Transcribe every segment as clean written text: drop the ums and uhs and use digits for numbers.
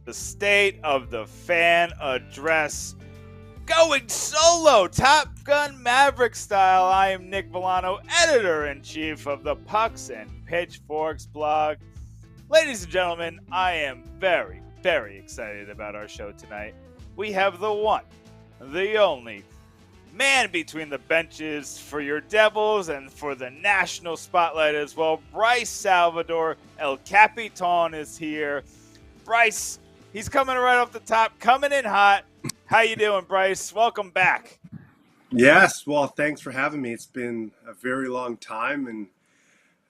the State of the Fan Address. Going solo, Top Gun Maverick style. I am Nick Villano, editor-in-chief of the Pucks and Pitchforks blog. Ladies and gentlemen, I am very, very excited about our show tonight. We have the one, the only man between the benches for your Devils and for the national spotlight as well. Bryce Salvador, El Capitan, is here. Bryce, he's coming right off the top, coming in hot. How you doing, Bryce? Welcome back. Yes, well, thanks for having me. It's been a very long time, and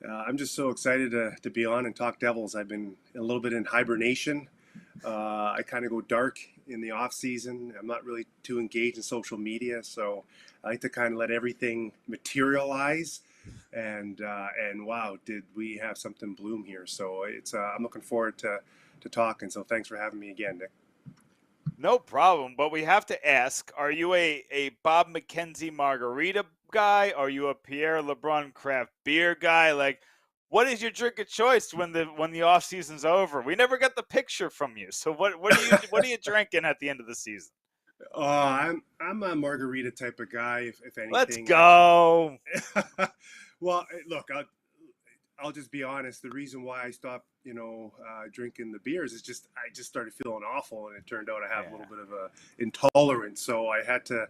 I'm just so excited to be on and talk Devils. I've been a little bit in hibernation. I kind of go dark in the off season. I'm not really too engaged in social media, so I like to kind of let everything materialize. And wow, did we have something bloom here? So I'm looking forward to talking. So thanks for having me again, Nick. No problem, but we have to ask, are you a Bob McKenzie margarita guy? Are you a Pierre LeBrun craft beer guy? Like, what is your drink of choice when the off season's over? We never got the picture from you. So what are you drinking at the end of the season? I'm a margarita type of guy, if anything. Let's go. Well, look, I'll just be honest. The reason why I stopped, drinking the beers is I just started feeling awful, and it turned out I have a little bit of a intolerance. So I had to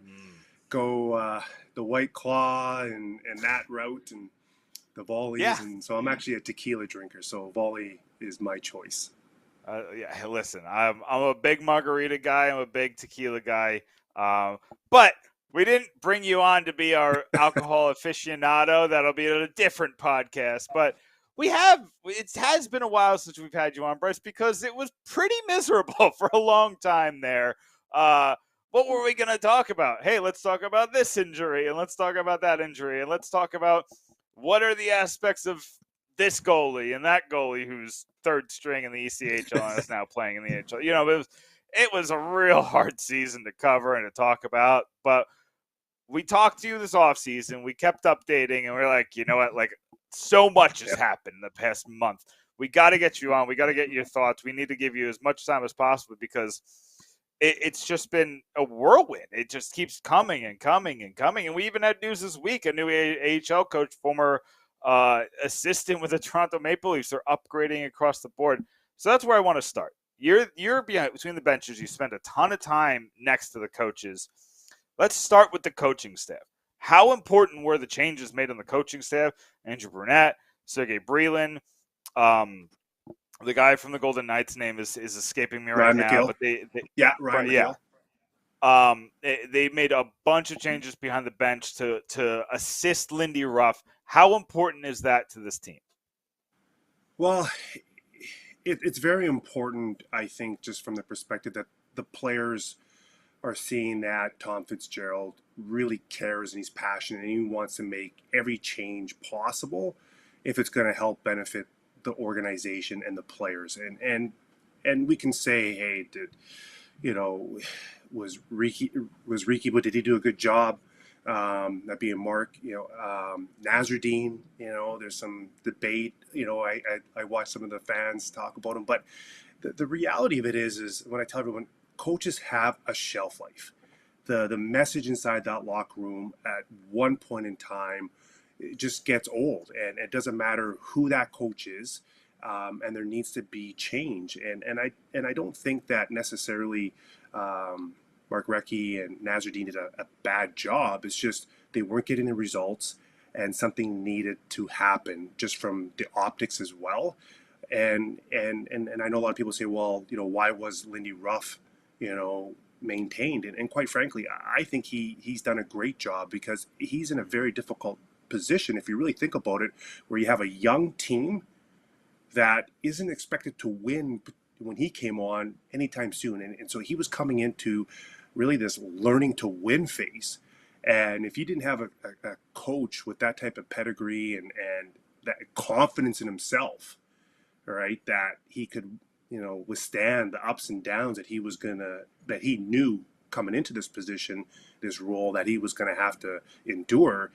go the White Claw and that route and the volleys. Yeah. And so I'm actually a tequila drinker. So volley is my choice. Listen, I'm a big margarita guy. I'm a big tequila guy. But we didn't bring you on to be our alcohol aficionado. That'll be a different podcast. But it has been a while since we've had you on, Bryce, because it was pretty miserable for a long time there. What were we going to talk about? Hey, let's talk about this injury, and let's talk about that injury, and let's talk about what are the aspects of this goalie and that goalie who's third string in the ECHL and is now playing in the AHL. It was a real hard season to cover and to talk about, but we talked to you this offseason. We kept updating, and we're like, you know what? Like, so much has happened in the past month. We got to get you on. We got to get your thoughts. We need to give you as much time as possible because it's just been a whirlwind. It just keeps coming and coming and coming. And we even had news this week. A new AHL coach, former assistant with the Toronto Maple Leafs, are upgrading across the board. So that's where I want to start. You're behind, between the benches. You spend a ton of time next to the coaches. Let's start with the coaching staff. How important were the changes made on the coaching staff? Andrew Brunette, Sergei Brylin, the guy from the Golden Knights' name is escaping me right now. But Ryan McKeel. They made a bunch of changes behind the bench to assist Lindy Ruff. How important is that to this team? Well, it's very important, I think, just from the perspective that the players are seeing that Tom Fitzgerald really cares and he's passionate and he wants to make every change possible if it's going to help benefit the organization and the players. And we can say, hey, was Ricky, but did he do a good job? That being Mark, Nasruddin, there's some debate. I watch some of the fans talk about him, but the reality of it is when I tell everyone, coaches have a shelf life. The message inside that locker room at one point in time, it just gets old, and it doesn't matter who that coach is, and there needs to be change. And I don't think that necessarily Mark Recchi and Nasruddin did a bad job. It's just they weren't getting the results, and something needed to happen just from the optics as well. And I know a lot of people say, well, why was Lindy Ruff maintained? And quite frankly, I think he's done a great job because he's in a very difficult position, if you really think about it, where you have a young team that isn't expected to win when he came on anytime soon. And so he was coming into really this learning to win phase. And if you didn't have a coach with that type of pedigree and that confidence in himself, right, that he could withstand the ups and downs that he knew coming into this position, this role that he was going to have to endure,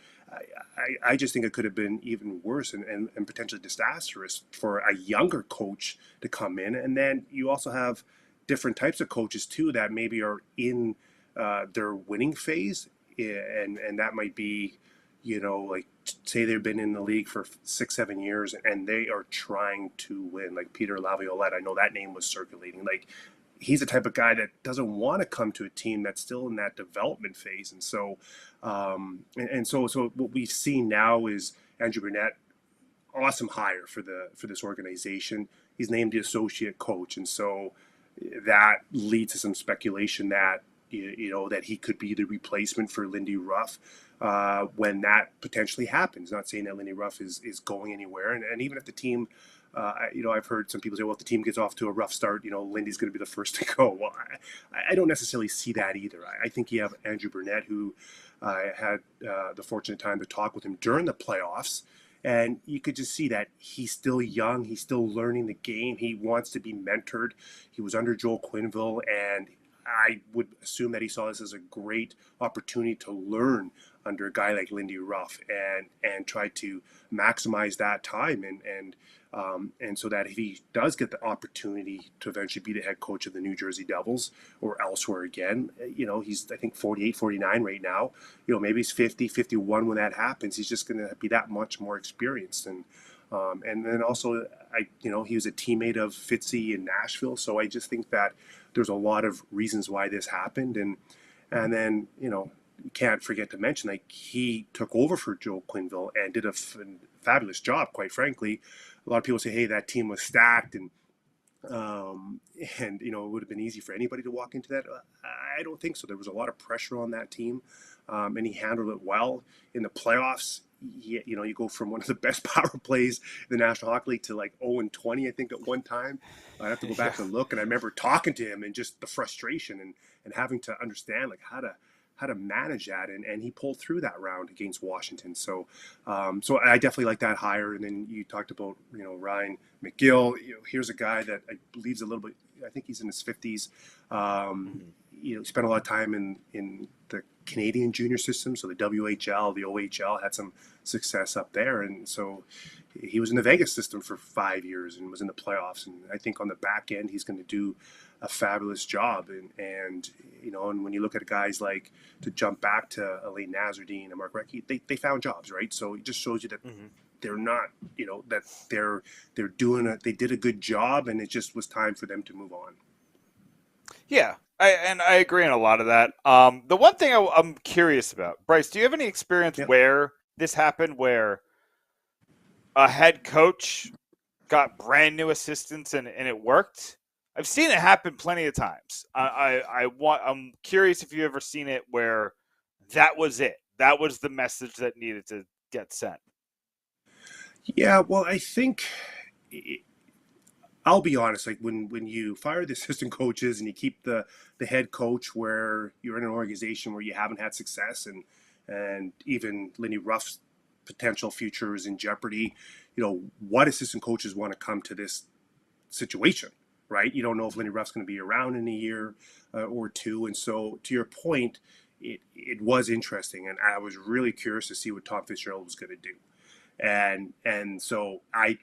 I just think it could have been even worse and potentially disastrous for a younger coach to come in. And then you also have different types of coaches too that maybe are in their winning phase, and that might be, like say they've been in the league for 6-7 years and they are trying to win, like Peter Laviolette. I know that name was circulating. Like, he's the type of guy that doesn't want to come to a team that's still in that development phase. And so, so what we see now is Andrew Burnett, awesome hire for this organization. He's named the associate coach, and so that leads to some speculation that that he could be the replacement for Lindy Ruff when that potentially happens. Not saying that Lindy Ruff is going anywhere, and even if the team, I've heard some people say, well, if the team gets off to a rough start, Lindy's going to be the first to go. Well, I don't necessarily see that either. I think you have Andrew Burnett, who had the fortunate time to talk with him during the playoffs. And you could just see that he's still young. He's still learning the game. He wants to be mentored. He was under Joel Quenneville, and I would assume that he saw this as a great opportunity to learn under a guy like Lindy Ruff and try to maximize that time and so that if he does get the opportunity to eventually be the head coach of the New Jersey Devils or elsewhere again, he's I think 48, 49 right now. Maybe he's 50, 51 when that happens. He's just going to be that much more experienced. And then also, he was a teammate of Fitzy in Nashville, so I just think that there's a lot of reasons why this happened. And then, you can't forget to mention, like, he took over for Joel Quenneville and did a fabulous job, quite frankly. A lot of people say, hey, that team was stacked, and it would have been easy for anybody to walk into that. I don't think so. There was a lot of pressure on that team, and he handled it well. In the playoffs, you go from one of the best power plays in the National Hockey League to like 0-20, I think, at one time. I have to go back and look, and I remember talking to him and just the frustration and having to understand like how to manage that, and he pulled through that round against Washington. So I definitely like that hire. And then you talked about Ryan McGill. Here's a guy that I believe is a little bit, I think he's in his 50s. Spent a lot of time in the Canadian junior system, so the WHL, the OHL, had some success up there, and so he was in the Vegas system for 5 years and was in the playoffs. And I think on the back end, he's going to do a fabulous job. And when you look at guys like, to jump back to Alain Nasreddine and Mark Recchi, they found jobs, right? So it just shows you that they're not, that they're doing it. They did a good job, and it just was time for them to move on. Yeah. I agree on a lot of that. The one thing I'm curious about, Bryce, do you have any experience where this happened, where a head coach got brand new assistants and it worked? I've seen it happen plenty of times. I'm curious if you've ever seen it where that was it. That was the message that needed to get sent. Yeah, well, I think I'll be honest. Like when you fire the assistant coaches and you keep the head coach where you're in an organization where you haven't had success, and even Lindy Ruff's potential future is in jeopardy. What assistant coaches want to come to this situation? Right? You don't know if Lindy Ruff's going to be around in a year or two. And so, to your point, it was interesting, and I was really curious to see what Tom Fitzgerald was going to do. And so I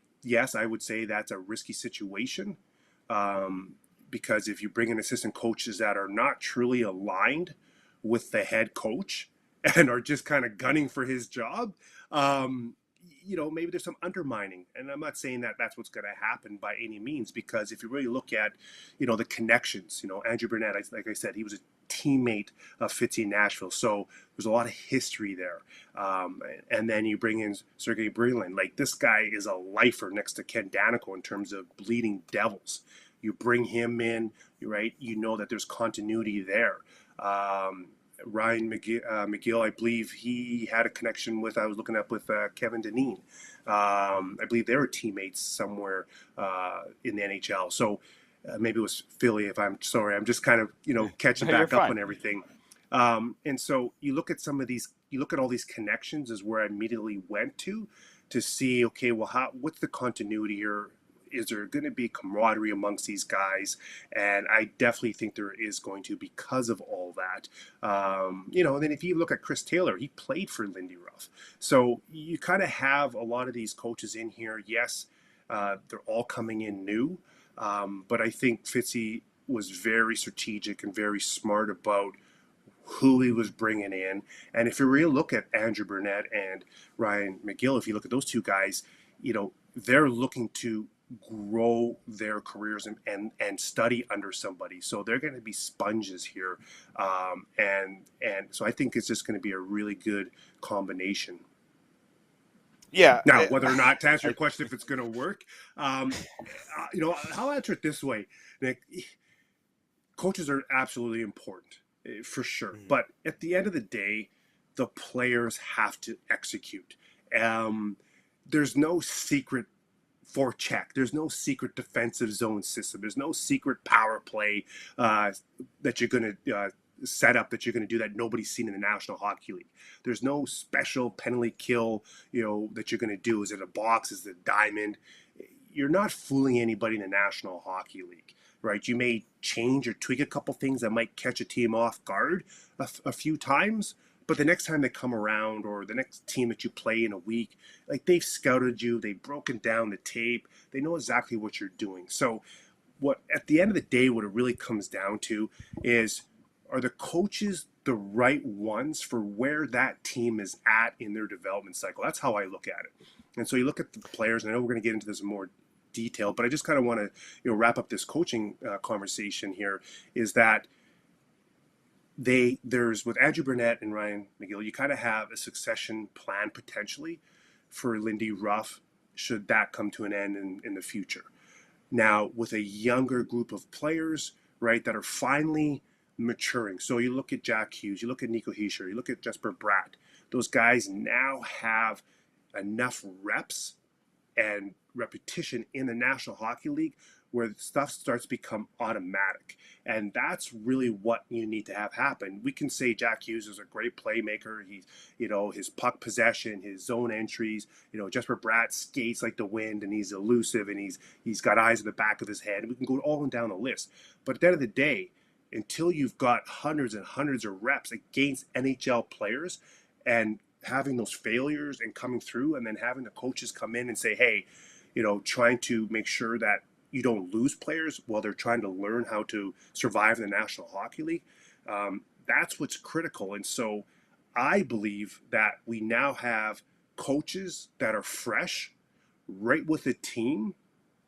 would say that's a risky situation, because if you bring in assistant coaches that are not truly aligned with the head coach and are just kind of gunning for his job, maybe there's some undermining. And I'm not saying that that's what's going to happen by any means, because if you really look at, the connections, Andrew Burnett, like I said, he was a teammate of Fitzy in Nashville. So there's a lot of history there. And then you bring in Sergei Brylin. Like, this guy is a lifer next to Ken Danico in terms of bleeding Devils. You bring him in, right? That there's continuity there. Ryan McGill, I believe he had a connection with, I was looking up with Kevin Dineen. I believe they were teammates somewhere in the NHL. So maybe it was Philly, if I'm sorry. I'm just kind of, catching back up on everything. And so you look at all these connections is where I immediately went to see, okay, well, what's the continuity here? Is there going to be camaraderie amongst these guys? And I definitely think there is going to, because of all that. And then if you look at Chris Taylor, he played for Lindy Ruff. So you kind of have a lot of these coaches in here. Yes, they're all coming in new. But I think Fitzy was very strategic and very smart about who he was bringing in. And if you really look at Andrew Burnett and Ryan McGill, if you look at those two guys, they're looking to grow their careers and study under somebody. So they're going to be sponges here. And so I think it's just going to be a really good combination. Yeah. Now, whether or not, to answer your question, if it's going to work, I'll answer it this way, Nick. Coaches are absolutely important, for sure. Mm-hmm. But at the end of the day, the players have to execute. There's no secret forecheck. There's no secret defensive zone system. There's no secret power play that you're going to set up that you're going to do that nobody's seen in the National Hockey League. There's no special penalty kill, that you're going to do. Is it a box? Is it a diamond? You're not fooling anybody in the National Hockey League, right? You may change or tweak a couple things that might catch a team off guard a few times, but the next time they come around, or the next team that you play in a week, like, they've scouted you, they've broken down the tape, they know exactly what you're doing. So at the end of the day, what it really comes down to is, are the coaches the right ones for where that team is at in their development cycle? That's how I look at it. And so you look at the players, and I know we're going to get into this in more detail, but I just kind of want to wrap up this coaching conversation here, is that there's with Andrew Burnett and Ryan McGill, you kind of have a succession plan potentially for Lindy Ruff should that come to an end in the future. Now, with a younger group of players, right, that are finally maturing. So you look at Jack Hughes, you look at Nico Hischier, you look at Jesper Bratt. Those guys now have enough reps and repetition in the National Hockey League where stuff starts to become automatic. And that's really what you need to have happen. We can say Jack Hughes is a great playmaker. He's, his puck possession, his zone entries, Jesper Bratt skates like the wind, and he's elusive, and he's got eyes in the back of his head. And we can go all down the list. But at the end of the day, until you've got hundreds and hundreds of reps against NHL players and having those failures and coming through, and then having the coaches come in and say, hey, trying to make sure that you don't lose players while they're trying to learn how to survive in the National Hockey League, that's what's critical. And so I believe that we now have coaches that are fresh, right with a team,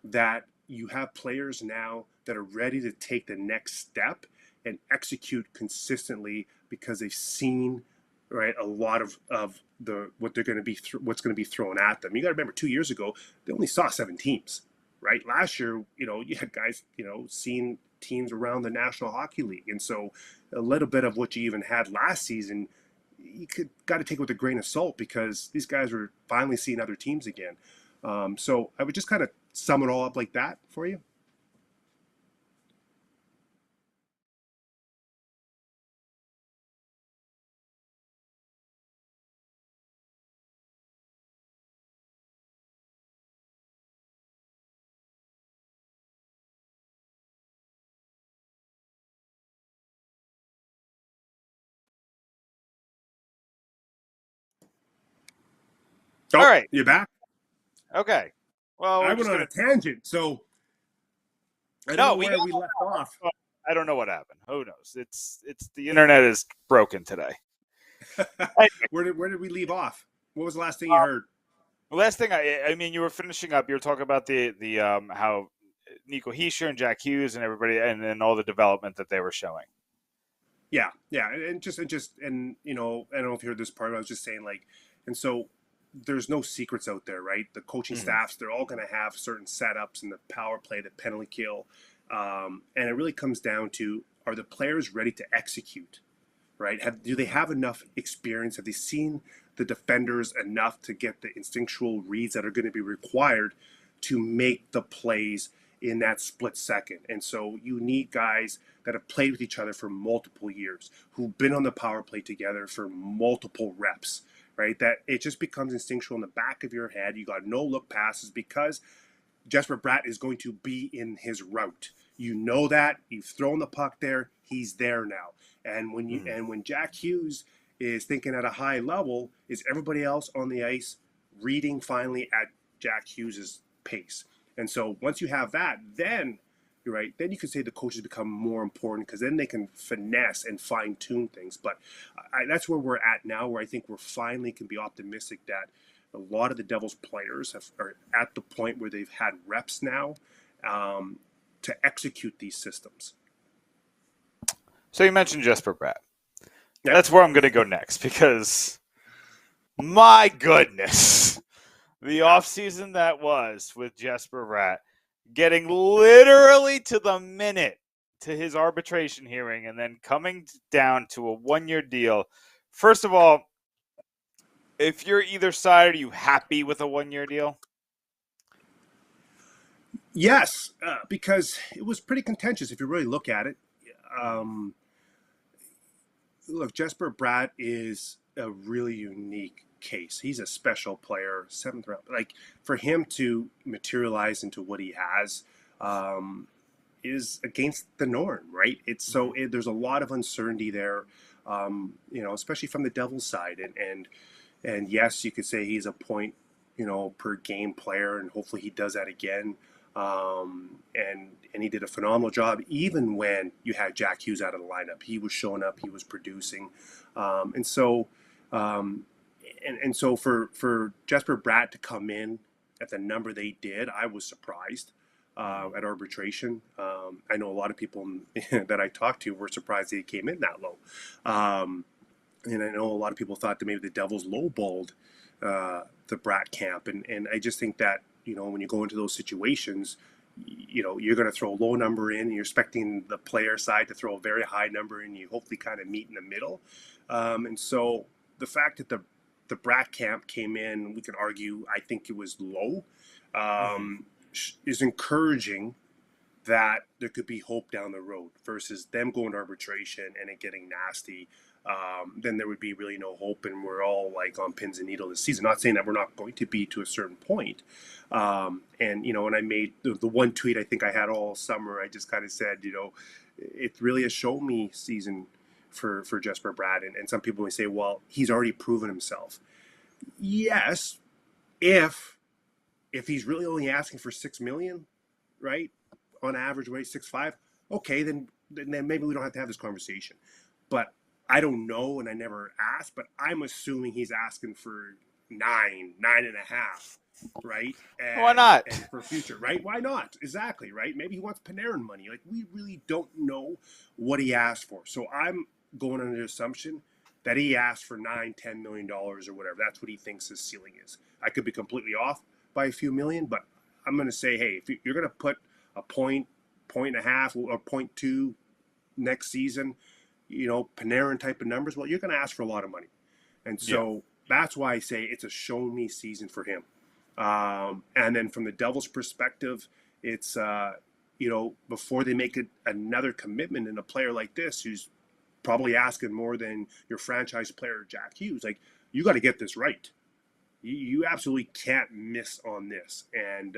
that you have players now that are ready to take the next step and execute consistently because they've seen, right, a lot of what they're going to be what's going to be thrown at them. You got to remember, 2 years ago they only saw 7 teams, right? Last year, you had guys, seeing teams around the National Hockey League, and so a little bit of what you even had last season, you got to take with a grain of salt, because these guys were finally seeing other teams again. So I would just kind of sum it all up like that for you. All right. You're back? Okay. Well, I went on a tangent, so I don't know where we left off. I don't know what happened. Who knows? It's the internet is broken today. Where did we leave off? What was the last thing you heard? The last thing I mean, you were finishing up. You were talking about the how Nico Hischier and Jack Hughes and everybody, and all the development that they were showing. Yeah, and just I don't know if you heard this part. I was just saying, and so there's no secrets out there, right? The coaching staffs, they're all going to have certain setups in the power play, the penalty kill, and it really comes down to, are the players ready to execute, right? Do they have enough experience? Have they seen the defenders enough to get the instinctual reads that are going to be required to make the plays in that split second? And so you need guys that have played with each other for multiple years, who've been on the power play together for multiple reps, right? That it just becomes instinctual in the back of your head. You got no look passes because Jesper Bratt is going to be in his route. You know that. You've thrown the puck there. He's there now. And when Jack Hughes is thinking at a high level, is everybody else on the ice reading finally at Jack Hughes's pace? And so once you have that, then right? Then you could say the coaches become more important because then they can finesse and fine tune things. But that's where we're at now, where I think we're finally can be optimistic that a lot of the Devils players are at the point where they've had reps now to execute these systems. So you mentioned Jesper Bratt. Yep. That's where I'm going to go next because, my goodness, the offseason that was with Jesper Bratt, getting literally to the minute to his arbitration hearing and then coming down to a one-year deal. First of all, if you're either side, are you happy with a one-year deal? Yes, because it was pretty contentious if you really look at it. Look, Jesper Bratt is a really unique case. He's a special player, 7th round. Like, for him to materialize into what he has is against the norm, right? It's so there's a lot of uncertainty there, especially from the Devils side. And yes, you could say he's a point, per game player, and hopefully he does that again. And he did a phenomenal job even when you had Jack Hughes out of the lineup. He was showing up, he was producing, and so for Jesper Bratt to come in at the number they did, I was surprised at arbitration. I know a lot of people that I talked to were surprised they came in that low, and I know a lot of people thought that maybe the Devils lowballed the Bratt camp, and I just think that, when you go into those situations, you're going to throw a low number in, and you're expecting the player side to throw a very high number in, you hopefully kind of meet in the middle. And so the fact that the Bratt camp came in, we could argue, I think it was low, is encouraging that there could be hope down the road versus them going to arbitration and it getting nasty. Then there would be really no hope, and we're all like on pins and needles this season. Not saying that we're not going to be to a certain point. And I made the one tweet I think I had all summer. I just kind of said, it's really a show me season for Jesper Bratt. And some people may say, well, he's already proven himself. Yes, if he's really only asking for $6 million, right, on average rate 6.5, okay, then maybe we don't have to have this conversation. But I don't know, and I never asked, but I'm assuming he's asking for 9.5, right? And, why not? And for future, right? Why not? Exactly, right? Maybe he wants Panarin money. Like, we really don't know what he asked for. So I'm going under the assumption that he asked for $9-10 million or whatever. That's what he thinks his ceiling is. I could be completely off by a few million, but I'm going to say, hey, if you're going to put a point and a half, or 0.2 next season, Panarin type of numbers, well, you're going to ask for a lot of money. And so that's why I say it's a show me season for him. And then from the Devils' perspective, it's, before they make another commitment in a player like this, who's probably asking more than your franchise player, Jack Hughes, like, you got to get this right. You absolutely can't miss on this. And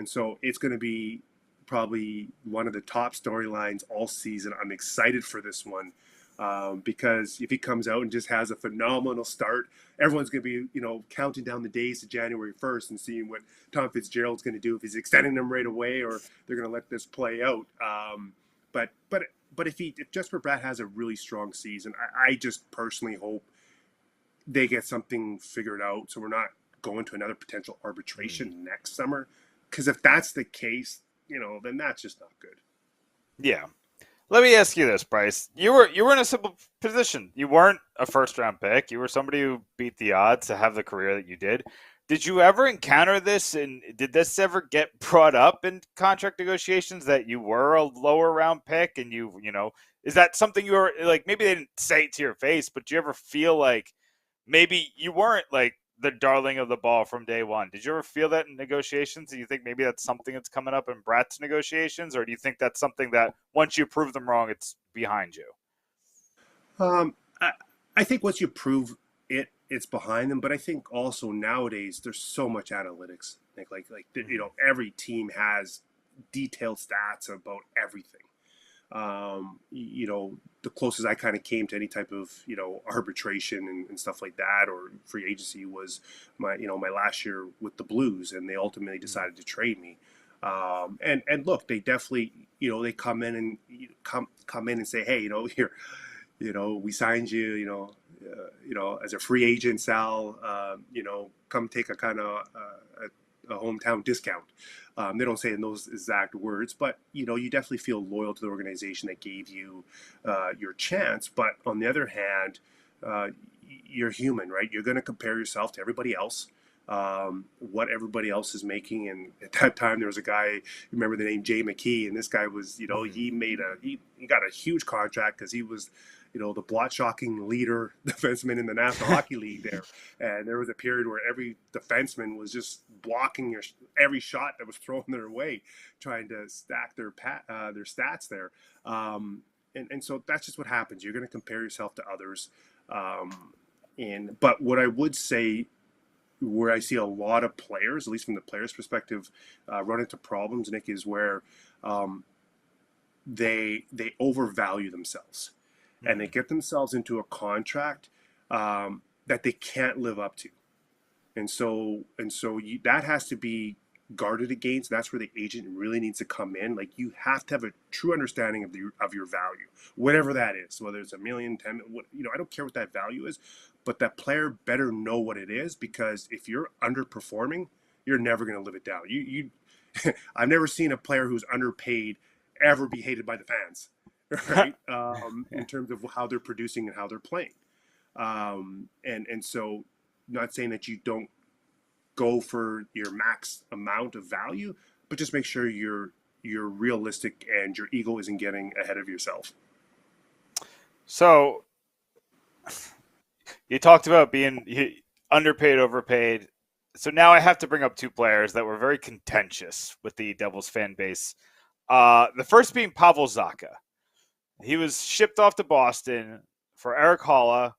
so it's going to be probably one of the top storylines all season. I'm excited for this one because if he comes out and just has a phenomenal start, everyone's going to be, counting down the days to January 1st and seeing what Tom Fitzgerald's going to do, if he's extending them right away or they're going to let this play out. But if Jesper Bratt has a really strong season, I just personally hope they get something figured out so we're not going to another potential arbitration next summer. Because if that's the case, then that's just not good. Yeah. Let me ask you this, Bryce. You were in a simple position. You weren't a first-round pick. You were somebody who beat the odds to have the career that you did. Did you ever encounter this, and did this ever get brought up in contract negotiations that you were a lower-round pick, and is that something you were, like, maybe they didn't say it to your face, but do you ever feel like maybe you weren't, like, the darling of the ball from day one? Did you ever feel that in negotiations? Do you think maybe that's something that's coming up in Bratt's negotiations, or do you think that's something that once you prove them wrong, it's behind you? I think once you prove it, it's behind them. But I think also nowadays there's so much analytics. Like every team has detailed stats about everything. The closest I kind of came to any type of, arbitration and stuff like that, or free agency, was my last year with the Blues, and they ultimately decided to trade me. And look, they definitely, they come in and come in and say, hey, here, we signed you, as a free agent, Sal, come take a kind of a hometown discount. They don't say in those exact words, but you definitely feel loyal to the organization that gave you your chance. But on the other hand, you're human, right? You're going to compare yourself to everybody else, what everybody else is making. And at that time, there was a guy, remember the name Jay McKee, and this guy was, he got a huge contract because he was, the blot-shocking leader defenseman in the National Hockey League there. And there was a period where every defenseman was just blocking every shot that was thrown their way, trying to stack their stats there. And so that's just what happens. You're going to compare yourself to others. But what I would say, where I see a lot of players, at least from the players' perspective, run into problems, Nick, is where they overvalue themselves. And they get themselves into a contract that they can't live up to, and so that has to be guarded against. That's where the agent really needs to come in. Like, you have to have a true understanding of your value, whatever that is. Whether it's $1 million, 10, I don't care what that value is, but that player better know what it is, because if you're underperforming, you're never going to live it down. You I've never seen a player who's underpaid ever be hated by the fans. Right, in terms of how they're producing and how they're playing, and so, not saying that you don't go for your max amount of value, but just make sure you're realistic and your ego isn't getting ahead of yourself. So, you talked about being underpaid, overpaid. So now I have to bring up two players that were very contentious with the Devils fan base. The first being Pavel Zacha. He was shipped off to Boston for Eric Haula.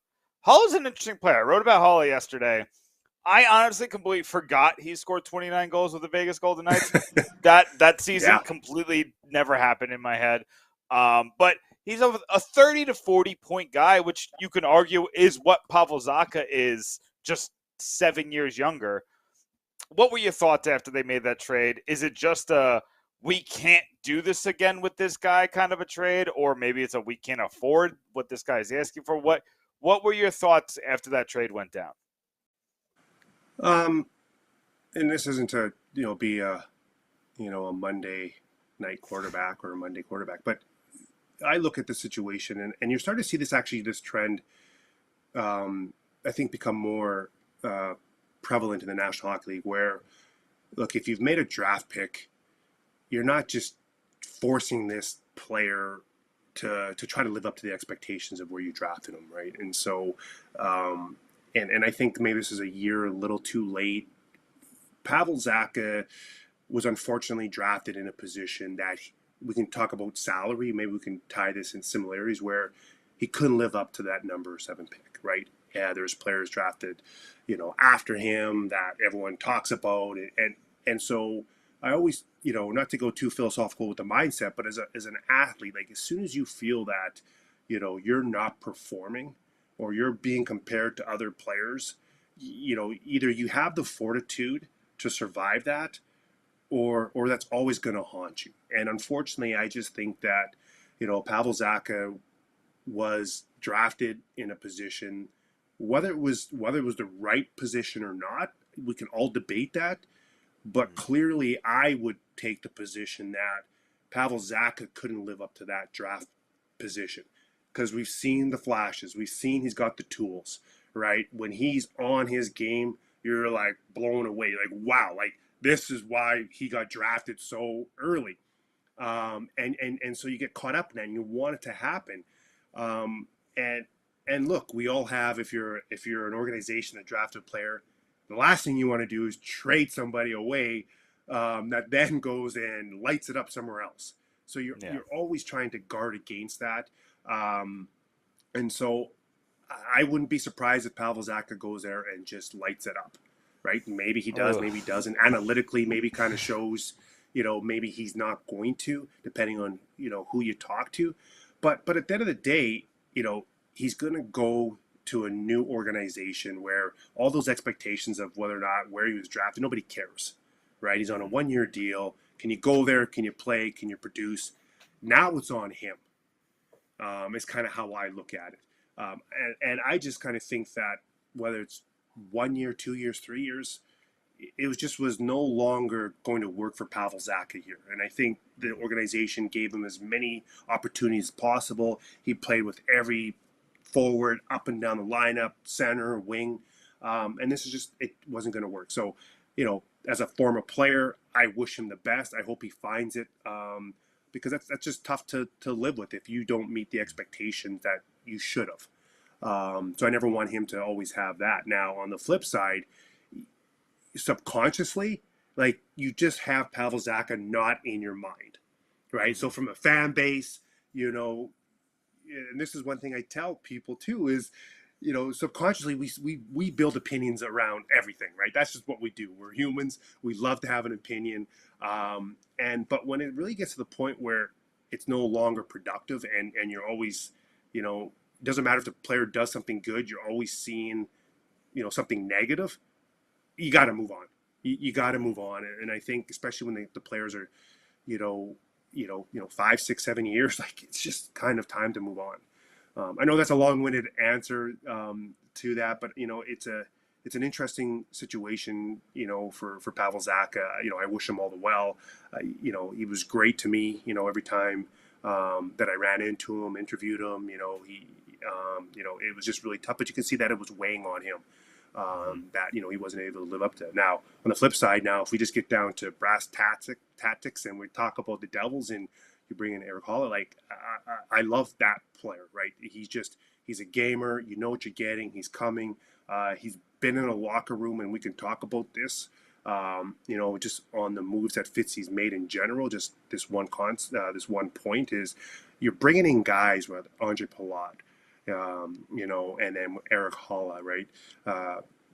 Haula's an interesting player. I wrote about Haula yesterday. I honestly completely forgot he scored 29 goals with the Vegas Golden Knights. that season completely never happened in my head. But he's a 30 to 40 point guy, which you can argue is what Pavel Zacha is, just 7 years younger. What were your thoughts after they made that trade? Is it just we can't do this again with this guy kind of a trade, or maybe it's we can't afford what this guy is asking for? What were your thoughts after that trade went down? And this isn't to be a Monday night quarterback or a Monday quarterback, but I look at the situation and you're starting to see this trend, I think, become more prevalent in the National Hockey League, where, look, if you've made a draft pick, you're not just forcing this player to try to live up to the expectations of where you drafted him, right? And so, and I think maybe this is a year a little too late. Pavel Zacha was unfortunately drafted in a position that we can talk about salary. Maybe we can tie this in similarities where he couldn't live up to that number 7 pick, right? Yeah, there's players drafted, after him that everyone talks about, and so I always, not to go too philosophical with the mindset, but as an athlete, like, as soon as you feel that, you're not performing or you're being compared to other players, either you have the fortitude to survive that, or that's always going to haunt you. And unfortunately, I just think that, Pavel Zacha was drafted in a position, whether it was the right position or not, we can all debate that. But clearly, I would take the position that Pavel Zacha couldn't live up to that draft position, because we've seen the flashes. We've seen he's got the tools, right? When he's on his game, you're like blown away. Like, wow, like, this is why he got drafted so early. And so you get caught up in that and you want it to happen. And look, we all have, if you're an organization that drafted a player, the last thing you want to do is trade somebody away that then goes and lights it up somewhere else. So you're always trying to guard against that. And so I wouldn't be surprised if Pavel Zacha goes there and just lights it up, right? Maybe he does, maybe he doesn't. Analytically, maybe kind of shows, maybe he's not going to, depending on, who you talk to. But at the end of the day, he's going to go to a new organization where all those expectations of whether or not where he was drafted, nobody cares, right? He's on a 1-year deal. Can you go there? Can you play? Can you produce? Now it's on him. It's kind of how I look at it. And I just kind of think that whether it's 1 year, 2 years, 3 years, was no longer going to work for Pavel Zacha here. And I think the organization gave him as many opportunities as possible. He played with every forward, up and down the lineup, center, wing. And this is just, it wasn't going to work. So, as a former player, I wish him the best. I hope he finds it, because that's just tough to live with if you don't meet the expectations that you should have. So I never want him to always have that. Now, on the flip side, subconsciously, like, you just have Pavel Zacha not in your mind, right? So from a fan base, and this is one thing I tell people too is, subconsciously we build opinions around everything, right? That's just what we do. We're humans. We love to have an opinion. But when it really gets to the point where it's no longer productive and you're always, it doesn't matter if the player does something good, you're always seeing, something negative, you got to move on. You got to move on. And I think especially when the players are, 5, 6, 7 years, like, it's just kind of time to move on. I know that's a long-winded answer to that, but it's an interesting situation, for Pavel Zacha. I wish him all the well. He was great to me. Every time that I ran into him, interviewed him, it was just really tough. But you can see that it was weighing on him. That he wasn't able to live up to. Now, on the flip side, if we just get down to brass tactics and we talk about the Devils and you bring in Erik Haula, like, I love that player, right? He's a gamer. You know what you're getting. He's coming. He's been in a locker room, and we can talk about this. Just on the moves that Fitzy's made in general. Just this one point is you're bringing in guys with Andre Palat, and then Erik Haula, right?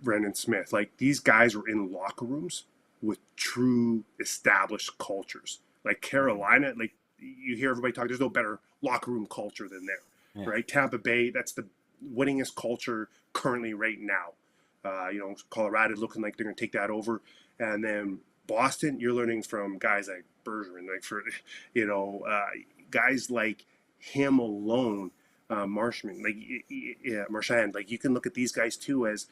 Brendan Smith. Like, these guys were in locker rooms with true established cultures. Like Carolina, like, you hear everybody talk, there's no better locker room culture than there, right? Tampa Bay, that's the winningest culture currently right now. Colorado looking like they're going to take that over. And then Boston, you're learning from guys like Bergeron, guys like him alone, Marchand, Marchand, like, you can look at these guys too as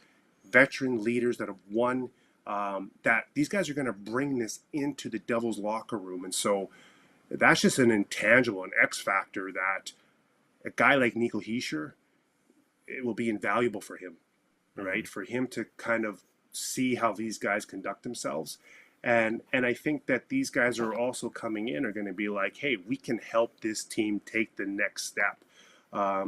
veteran leaders that have won, that these guys are going to bring this into the Devils locker room. And so that's just an intangible, an X factor that a guy like Nico Hischier, it will be invaluable for him, right? For him to kind of see how these guys conduct themselves. And I think that these guys are also coming in are going to be like, hey, we can help this team take the next step.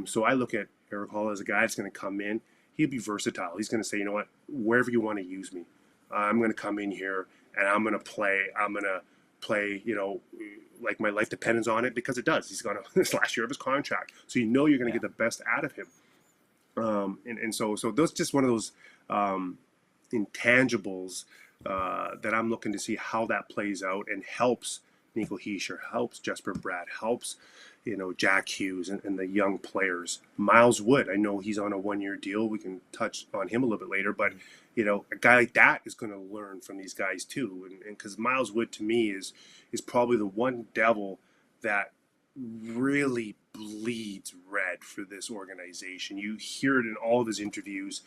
So I look at Erik Haula as a guy that's going to come in. He'll be versatile. He's going to say, you know what, wherever you want to use me, I'm going to come in here and I'm going to play. I'm going to play, like my life depends on it, because it does. He's got this last year of his contract. So you're going to get the best out of him. So those just one of those intangibles that I'm looking to see how that plays out and helps Nico Hischier, helps Jesper Bratt, helps Jack Hughes and the young players. Miles Wood, I know he's on a 1-year deal. We can touch on him a little bit later, but a guy like that is going to learn from these guys too. And because Miles Wood to me is probably the one Devil that really bleeds red for this organization. You hear it in all of his interviews.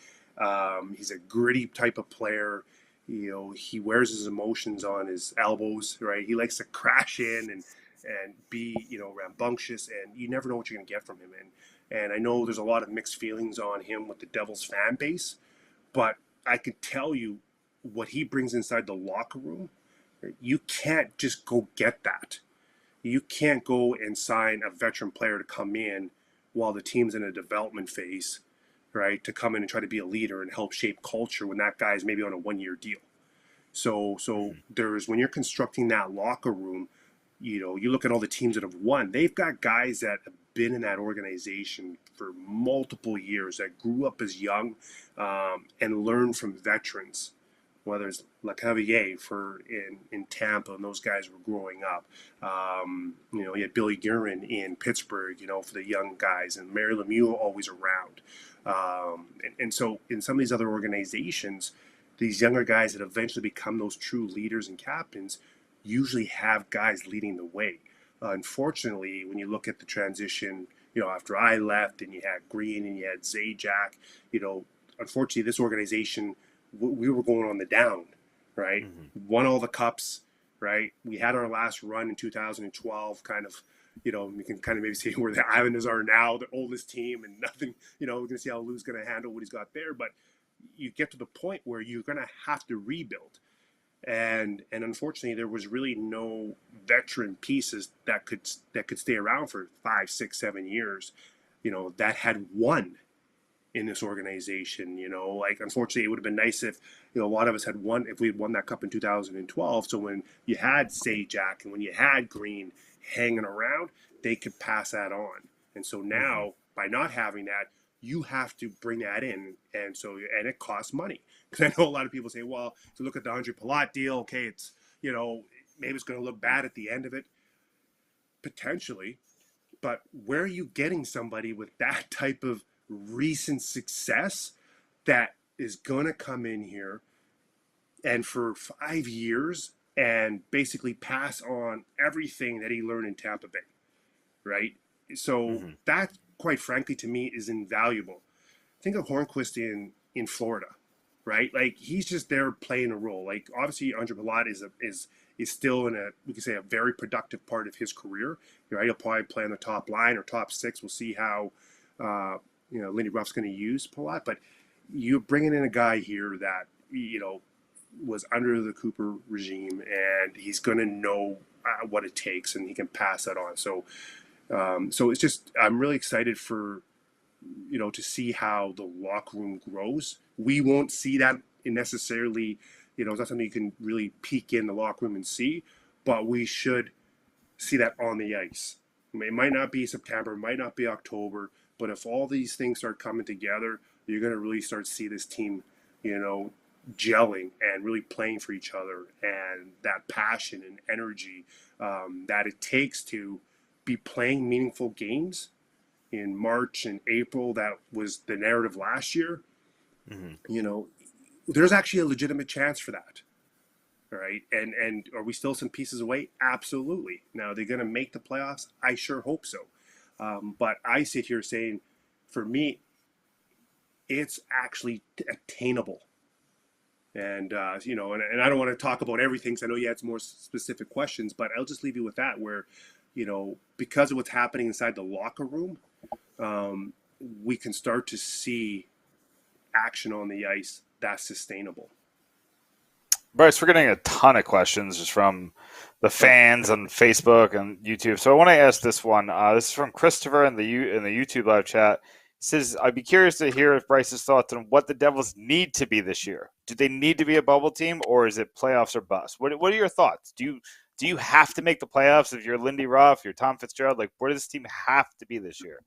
He's a gritty type of player. He wears his emotions on his elbows, right? He likes to crash in and be, rambunctious, and you never know what you're going to get from him. And I know there's a lot of mixed feelings on him with the Devils fan base, but I could tell you what he brings inside the locker room. You can't just go get that. You can't go and sign a veteran player to come in while the team's in a development phase, right? To come in and try to be a leader and help shape culture when that guy's maybe on a 1-year deal. So there's, when you're constructing that locker room, you look at all the teams that have won, they've got guys that have been in that organization for multiple years, that grew up as young and learned from veterans, whether it's LeCavalier in Tampa, and those guys were growing up. You had Billy Guerin in Pittsburgh, for the young guys, and Mary Lemieux always around. And so in some of these other organizations, these younger guys that eventually become those true leaders and captains, usually have guys leading the way. Unfortunately, when you look at the transition, after I left and you had Green and you had Zajac, unfortunately, this organization, we were going on the down, right? Mm-hmm. Won all the cups, right? We had our last run in 2012, kind of, we can kind of maybe see where the Islanders are now, the oldest team, and nothing, we're going to see how Lou's going to handle what he's got there. But you get to the point where you're going to have to rebuild. And unfortunately, there was really no veteran pieces that could stay around for 5, 6, 7 years, that had won in this organization. Like, unfortunately, it would have been nice if a lot of us had won, if we had won that cup in 2012. So when you had Zajac and when you had Green hanging around, they could pass that on. And so now, by not having that, you have to bring that in, and it costs money. Because I know a lot of people say, well, to look at the Andre Palat deal, okay, it's maybe it's going to look bad at the end of it, potentially. But where are you getting somebody with that type of recent success that is going to come in here and for 5 years and basically pass on everything that he learned in Tampa Bay, right? So that, quite frankly, to me, is invaluable. Think of Hornquist in Florida, right? Like, he's just there playing a role. Like, obviously, Andre Palat is still in we can say, a very productive part of his career. Right? He'll probably play on the top line or top six. We'll see how Lindy Ruff's going to use Palat. But you're bringing in a guy here that was under the Cooper regime, and he's going to know what it takes, and he can pass that on. So it's just, I'm really excited for, to see how the locker room grows. We won't see that necessarily, it's not something you can really peek in the locker room and see, but we should see that on the ice. It might not be September, it might not be October, but if all these things start coming together, you're going to really start to see this team, gelling and really playing for each other, and that passion and energy that it takes to be playing meaningful games in March and April. That was the narrative last year. There's actually a legitimate chance for that. All right. And are we still some pieces away? Absolutely. Now, are they going to make the playoffs? I sure hope so. But I sit here saying, for me, it's actually attainable. And, and I don't want to talk about everything, because I know you had some more specific questions, but I'll just leave you with that, where, because of what's happening inside the locker room, we can start to see action on the ice that's sustainable. Bryce, we're getting a ton of questions just from the fans on Facebook and YouTube. So I want to ask this one. This is from Christopher in the YouTube live chat. He says, I'd be curious to hear Bryce's thoughts on what the Devils need to be this year. Do they need to be a bubble team, or is it playoffs or bust? What are your thoughts? Do you have to make the playoffs if you're Lindy Ruff, you're Tom Fitzgerald? Like, where does this team have to be this year?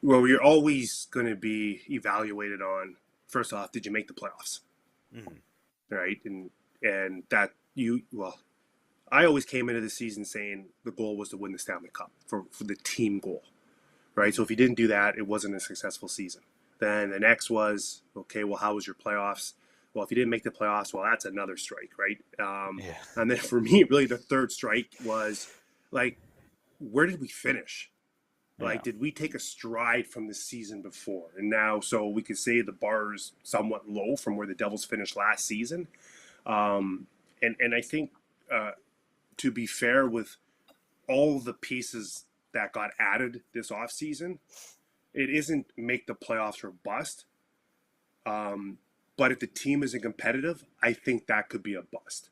Well, you're always going to be evaluated on, first off, did you make the playoffs? Right? And that I always came into the season saying the goal was to win the Stanley Cup for the team goal, right? So if you didn't do that, it wasn't a successful season. Then the next was, okay, well, how was your playoffs? Well, if you didn't make the playoffs, well, that's another strike, right? And then for me, really, the third strike was, like, where did we finish? Like, did we take a stride from the season before? And now, so we could say the bar is somewhat low from where the Devils finished last season. And I think, to be fair, with all the pieces that got added this offseason, it isn't make the playoffs or bust. But if the team isn't competitive, I think that could be a bust,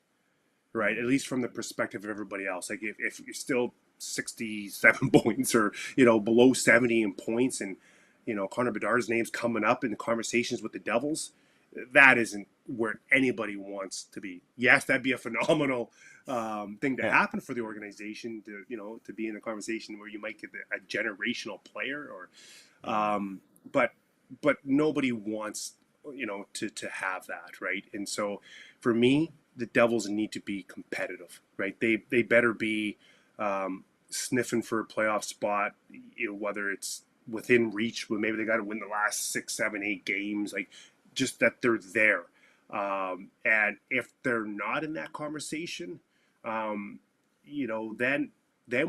right? At least from the perspective of everybody else. Like, if you're still 67 points or, below 70 in points, and, Connor Bedard's name's coming up in the conversations with the Devils, that isn't where anybody wants to be. Yes, that'd be a phenomenal thing to happen for the organization, to be in a conversation where you might get a generational player, or but nobody wants, to have that, right? And so for me, the Devils need to be competitive, right? They better be sniffing for a playoff spot, whether it's within reach, but maybe they got to win the last 6, 7, 8 games, like, just that they're there. And if they're not in that conversation, then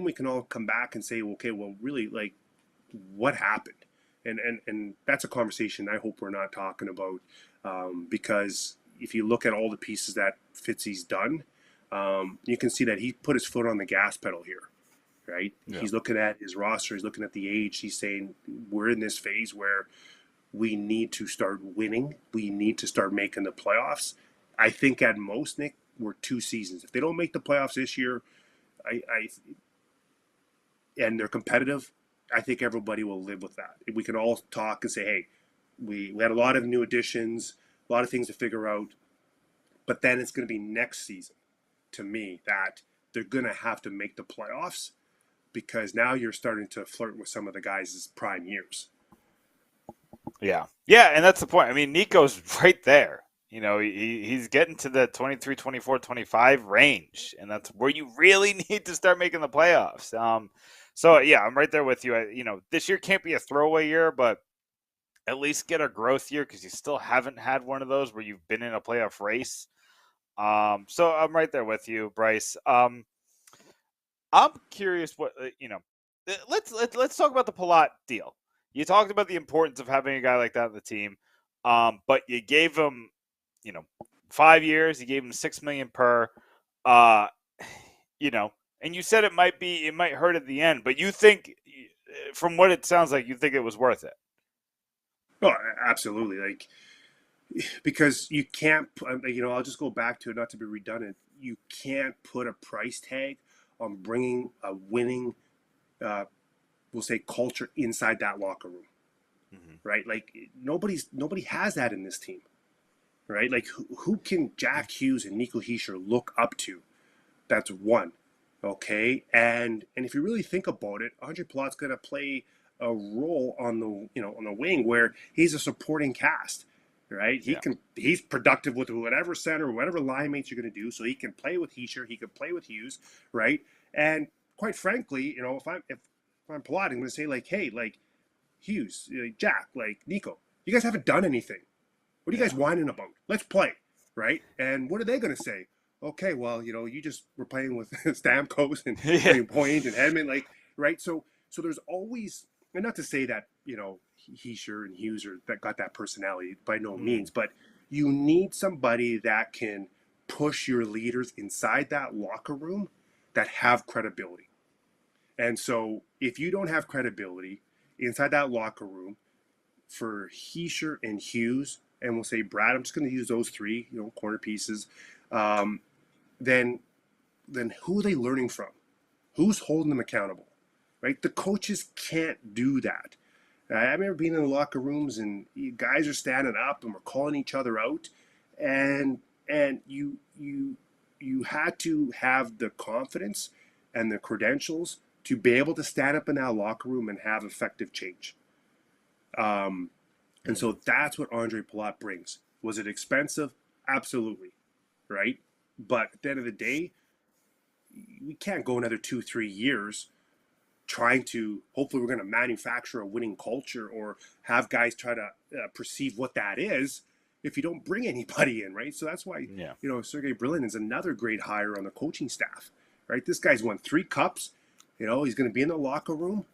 we can all come back and say, okay, well, really, like, what happened? And that's a conversation I hope we're not talking about, because if you look at all the pieces that Fitzy's done, you can see that he put his foot on the gas pedal here, right? Yeah. He's looking at his roster. He's looking at the age. He's saying we're in this phase where we need to start winning. We need to start making the playoffs. I think at most, Nick, we're 2 seasons. If they don't make the playoffs this year, and they're competitive, I think everybody will live with that. We can all talk and say, hey, we had a lot of new additions, a lot of things to figure out. But then it's going to be next season, to me, that they're going to have to make the playoffs, because now you're starting to flirt with some of the guys' prime years. Yeah, and that's the point. I mean, Nico's right there. You know, he's getting to the 23, 24, 25 range, and that's where you really need to start making the playoffs. So, yeah, I'm right there with you. This year can't be a throwaway year, but at least get a growth year, because you still haven't had one of those where you've been in a playoff race. So I'm right there with you, Bryce. I'm curious what, let's talk about the Palat deal. You talked about the importance of having a guy like that on the team, but you gave him, 5 years. You gave him $6 million per, and you said it might hurt at the end, but you think, from what it sounds like, you think it was worth it. Oh, absolutely. Like, because you can't, I'll just go back to it, not to be redundant. You can't put a price tag on bringing a winning, we'll say, culture inside that locker room, right? Like, nobody has that in this team, right? Like, who can Jack Hughes and Nico Hischier look up to? That's one, okay? And if you really think about it, Andre Palat's going to play a role on the wing where he's a supporting cast, right? He's productive with whatever center, whatever line mates you're going to do, so he can play with Hischier, he can play with Hughes, right? And quite frankly, if I'm Palat, I'm going to say, like, hey, like, Hughes, Jack, like, Nico, you guys haven't done anything. What are you guys whining about? Let's play, right? And what are they going to say? Okay, well, you just were playing with Stamkos and Point and Hedman, like, right? So there's always, and not to say that, Hischier and Hughes that got that personality, by no means, but you need somebody that can push your leaders inside that locker room that have credibility. And so if you don't have credibility inside that locker room for Hischier and Hughes, and we'll say Bratt, I'm just going to use those 3, corner pieces, then who are they learning from? Who's holding them accountable? Right? The coaches can't do that. I remember being in the locker rooms and guys are standing up and we're calling each other out, and you had to have the confidence and the credentials to be able to stand up in that locker room and have effective change. And so that's what Andre Palat brings. Was it expensive? Absolutely, right? But at the end of the day, we can't go another 2-3 years trying to, hopefully we're going to manufacture a winning culture or have guys try to perceive what that is if you don't bring anybody in, right? So that's why, Sergei Brilin is another great hire on the coaching staff, right? This guy's won 3 cups. He's going to be in the locker room,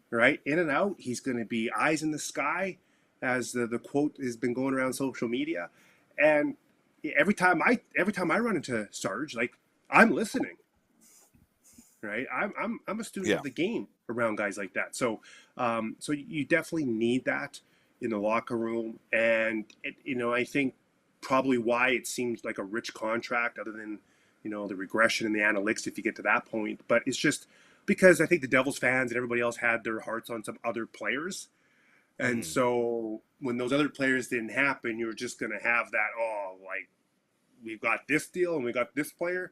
right? In and out. He's going to be eyes in the sky, as the quote has been going around social media. And every time I run into Sarge, like, I'm listening. Right, I'm a student of the game around guys like that. So, so you definitely need that in the locker room, and I think probably why it seems like a rich contract, other than the regression and the analytics, if you get to that point. But it's just because I think the Devils fans and everybody else had their hearts on some other players, and so when those other players didn't happen, you're just going to have that, like, we've got this deal and we got this player,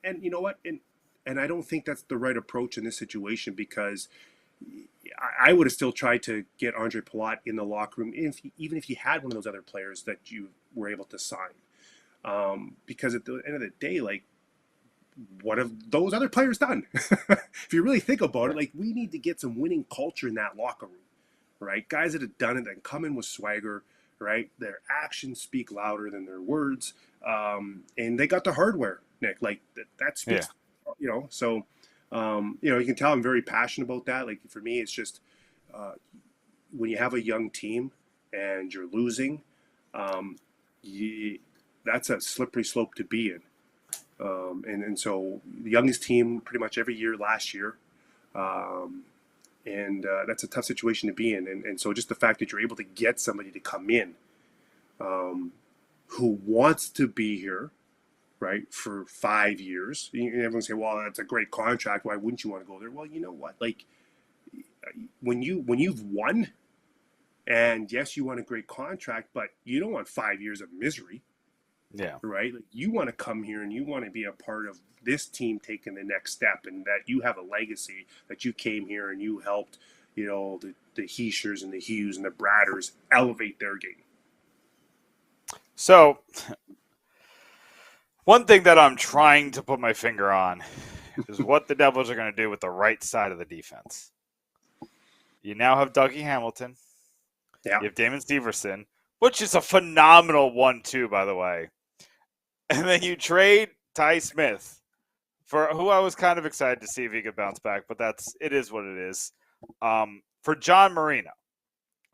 And you know what? And I don't think that's the right approach in this situation, because I would have still tried to get Andre Palat in the locker room, even if you had one of those other players that you were able to sign. Because at the end of the day, like, what have those other players done? If you really think about it, like, we need to get some winning culture in that locker room, right? Guys that have done it, that come in with swagger, right? Their actions speak louder than their words. And they got the hardware, Nick. Like that Yeah. speaks, So, you can tell I'm very passionate about that. Like for me, it's just when you have a young team and you're losing, um, that's a slippery slope to be in. And so the youngest team pretty much every year last year. And that's a tough situation to be in. And so just the fact that you're able to get somebody to come in who wants to be here, right, for 5 years. Everyone say, well, that's a great contract. Why wouldn't you want to go there? Well, you know what? Like when you've won, and yes, you want a great contract, but you don't want 5 years of misery. Yeah. Right? Like you want to come here and you want to be a part of this team taking the next step, and that you have a legacy, that you came here and you helped, the Heishers and the Hughes and the Bratters elevate their game. So, one thing that I'm trying to put my finger on is what the Devils are going to do with the right side of the defense. You now have Dougie Hamilton. Yeah. You have Damon Severson, which is a phenomenal 1-2, by the way. And then you trade Ty Smith, for who I was kind of excited to see if he could bounce back, but it is what it is. For John Marino,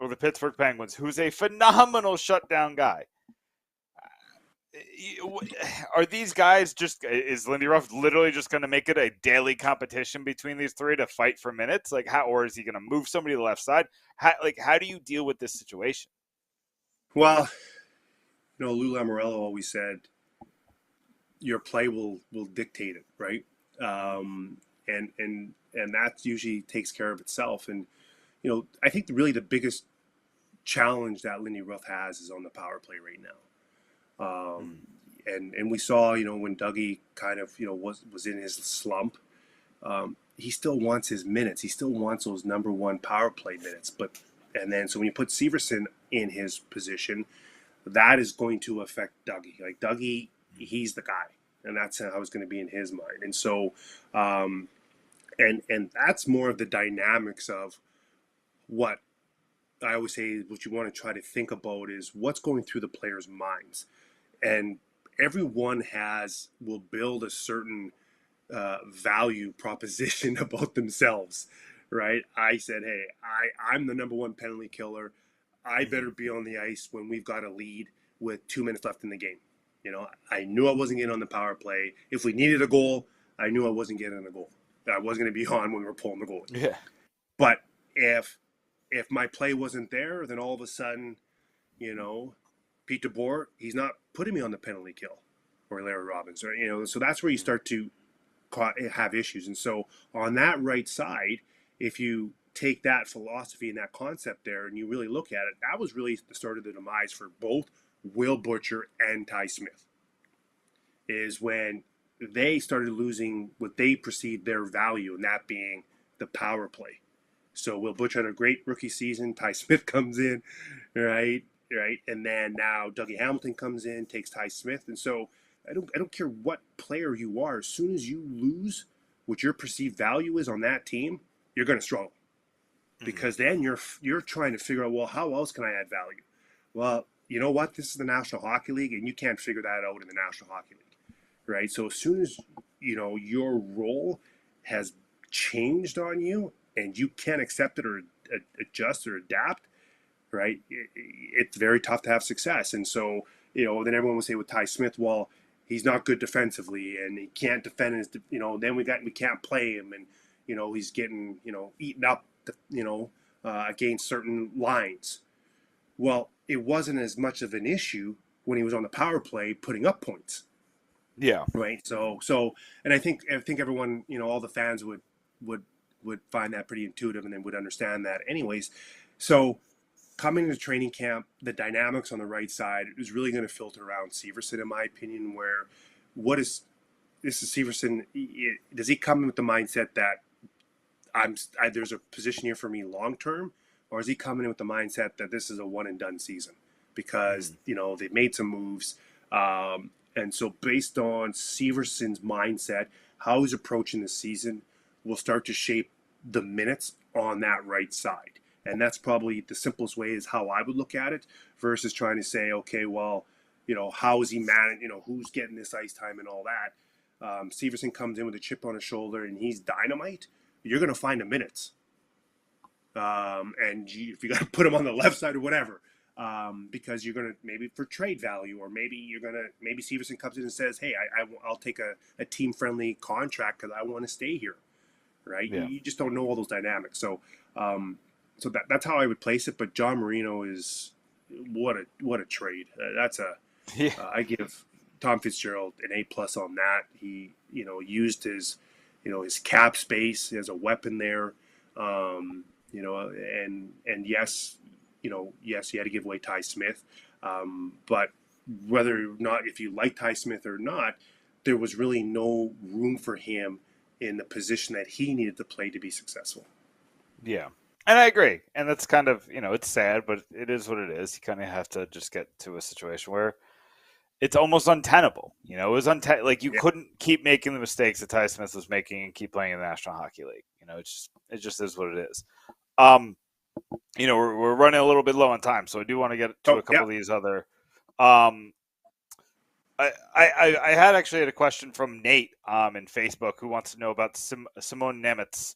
or the Pittsburgh Penguins, who's a phenomenal shutdown guy. Are these guys is Lindy Ruff literally just going to make it a daily competition between these three to fight for minutes? Like or is he going to move somebody to the left side? How do you deal with this situation? Well, Lou Lamoriello always said, your play will dictate it, right? And that usually takes care of itself. And I think really the biggest challenge that Lindy Ruff has is on the power play right now. And we saw, when Dougie kind of, was in his slump, he still wants his minutes. He still wants those number one power play minutes. So when you put Severson in his position, that is going to affect Dougie. Like Dougie, he's the guy, and that's how it's going to be in his mind. And so, and that's more of the dynamics of what I always say, what you want to try to think about is what's going through the players' minds. And everyone will build a certain value proposition about themselves, right? I said, hey, I'm the number one penalty killer. I better be on the ice when we've got a lead with 2 minutes left in the game. I knew I wasn't getting on the power play. If we needed a goal, I knew I wasn't getting a goal. I wasn't going to be on when we were pulling the goal. Yeah. But if my play wasn't there, then all of a sudden, Pete DeBoer, he's not putting me on the penalty kill, or Larry Robbins, or so that's where you start to have issues. And so on that right side, if you take that philosophy and that concept there and you really look at it, that was really the start of the demise for both Will Butcher and Ty Smith, is when they started losing what they perceived their value, and that being the power play. So Will Butcher had a great rookie season. Ty Smith comes in, right, and then now Dougie Hamilton comes in, takes Ty Smith, and so I don't care what player you are. As soon as you lose what your perceived value is on that team, you're going to struggle, because then you're trying to figure out, well, how else can I add value? Well, you know what? This is the National Hockey League, and you can't figure that out in the National Hockey League, right? So as soon as your role has changed on you, and you can't accept it or adjust or adapt, right? It's very tough to have success. And so, then everyone will say with Ty Smith, well, he's not good defensively and he can't defend his, then we can't play him, and, he's getting, eaten up, against certain lines. Well, it wasn't as much of an issue when he was on the power play putting up points. Yeah. Right. So, and I think everyone, all the fans would find that pretty intuitive, and then would understand that anyways. So coming into training camp, the dynamics on the right side is really going to filter around Severson, in my opinion, where this is Severson. Does he come in with the mindset that there's a position here for me long term, or is he coming in with the mindset that this is a one and done season because they've made some moves, and so based on Severson's mindset, how he's approaching the season will start to shape the minutes on that right side. And that's probably the simplest way is how I would look at it versus trying to say, okay, well, how is he managed? Who's getting this ice time and all that. Severson comes in with a chip on his shoulder and he's dynamite. You're going to find the minutes. And if you got to put him on the left side or whatever, because you're going to maybe for trade value, or maybe Severson comes in and says, hey, I'll take a team friendly contract because I want to stay here. Right. Yeah. You just don't know all those dynamics. So, that's how I would place it. But John Marino is what a trade. I give Tom Fitzgerald an A+ on that. He, used his cap space as a weapon there. And yes, yes, you had to give away Ty Smith. But whether or not, if you like Ty Smith or not, there was really no room for him in the position that he needed to play to be successful. Yeah. And I agree. And that's kind of, it's sad, but it is what it is. You kind of have to just get to a situation where it's almost untenable. It was couldn't keep making the mistakes that Ty Smith was making and keep playing in the National Hockey League. It just is what it is. We're running a little bit low on time, so I do want to get to a couple of these other. I had a question from Nate in Facebook who wants to know about Simon Nemec.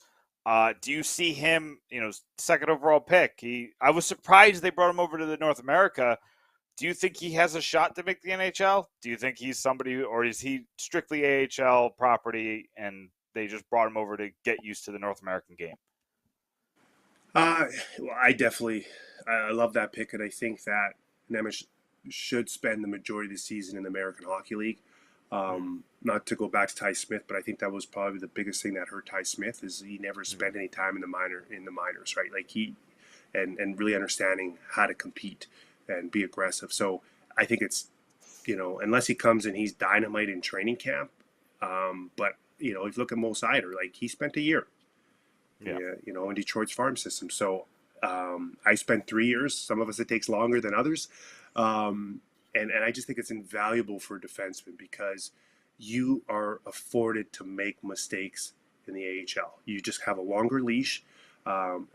Do you see him, second overall pick? I was surprised they brought him over to the North America. Do you think he has a shot to make the NHL? Do you think he's somebody, or is he strictly AHL property and they just brought him over to get used to the North American game? Well, I love that pick, and I think that Nemec should spend the majority of the season in the American Hockey League. Not to go back to Ty Smith, but I think that was probably the biggest thing that hurt Ty Smith is he never spent any time in the minors, right? Like and really understanding how to compete and be aggressive. So I think it's, unless he comes and he's dynamite in training camp. But if you look at Mo Seider, like he spent a year, in Detroit's farm system. So I spent 3 years. Some of us it takes longer than others. And I just think it's invaluable for a defenseman because you are afforded to make mistakes in the AHL. You just have a longer leash, and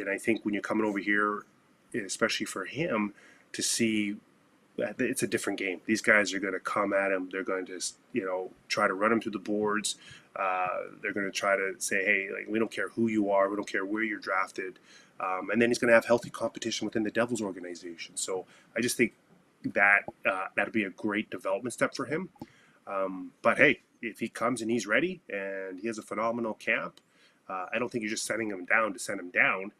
I think when you're coming over here, especially for him, to see that it's a different game. These guys are going to come at him. They're going to, try to run him through the boards. They're going to try to say, hey, like, we don't care who you are. We don't care where you're drafted. And then he's going to have healthy competition within the Devils organization. So I just think that that'd be a great development step for him. But hey, if he comes and he's ready and he has a phenomenal camp, I don't think you're just sending him down to send him down.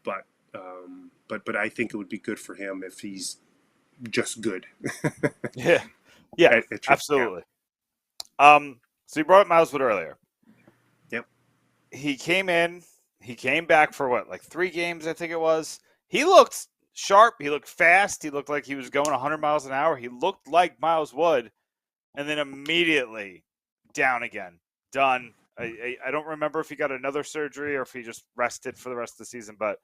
But I think it would be good for him if he's just good. Yeah, absolutely. So you brought up Miles Wood earlier. Yep. He came in. He came back for 3 games, I think it was. He looked sharp. He looked fast. He looked like he was going 100 miles an hour. He looked like Miles Wood, and then immediately down again. Done. I don't remember if he got another surgery or if he just rested for the rest of the season, but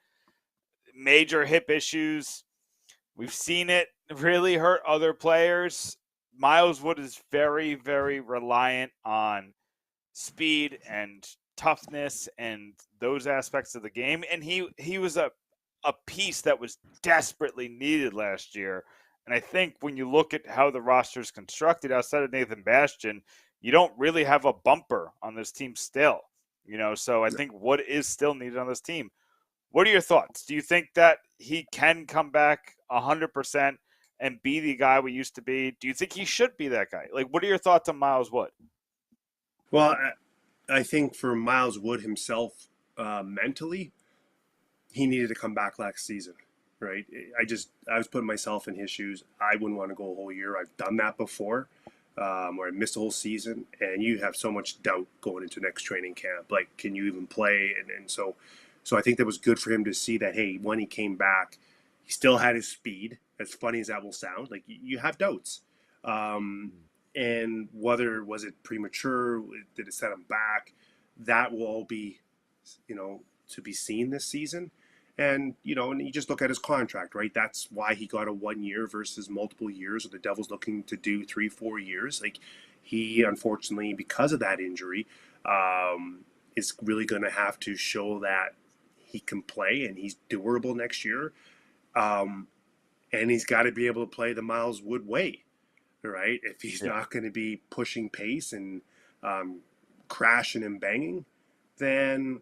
major hip issues. We've seen it really hurt other players. Miles Wood is very, very reliant on speed and toughness and those aspects of the game. And he was a piece that was desperately needed last year. And I think when you look at how the roster is constructed outside of Nathan Bastian, you don't really have a bumper on this team still. So I think Wood is still needed on this team. What are your thoughts? Do you think that he can come back 100% and be the guy we used to be? Do you think he should be that guy? What are your thoughts on Miles Wood? Well, I think for Miles Wood himself, mentally, he needed to come back last season, right? I was putting myself in his shoes. I wouldn't want to go a whole year. I've done that before, where I missed a whole season, and you have so much doubt going into next training camp. Can you even play? And so I think that was good for him to see that, hey, when he came back, he still had his speed. As funny as that will sound, you have doubts. And whether was it premature, did it set him back? That will all be, to be seen this season. And, and you just look at his contract, right? That's why he got a 1 year versus multiple years, or the Devils looking to do 3-4 years. He, unfortunately, because of that injury, is really going to have to show that he can play and he's durable next year. And he's got to be able to play the Miles Wood way, right? If he's not going to be pushing pace and crashing and banging, then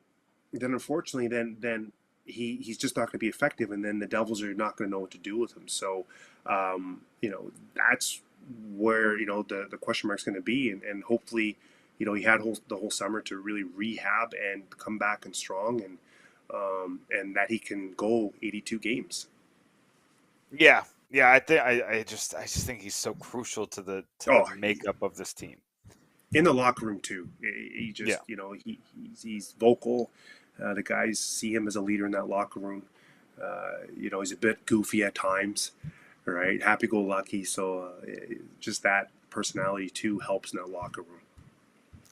unfortunately, then he's just not going to be effective, and then the Devils are not going to know what to do with him. So, that's where the question mark's going to be, and hopefully, he had the whole summer to really rehab and come back and strong, and that he can go 82 games. Yeah. I just think he's so crucial to the makeup of this team. In the locker room too, he just he's vocal. The guys see him as a leader in that locker room. He's a bit goofy at times, right? Happy-go-lucky. So just that personality too helps in that locker room.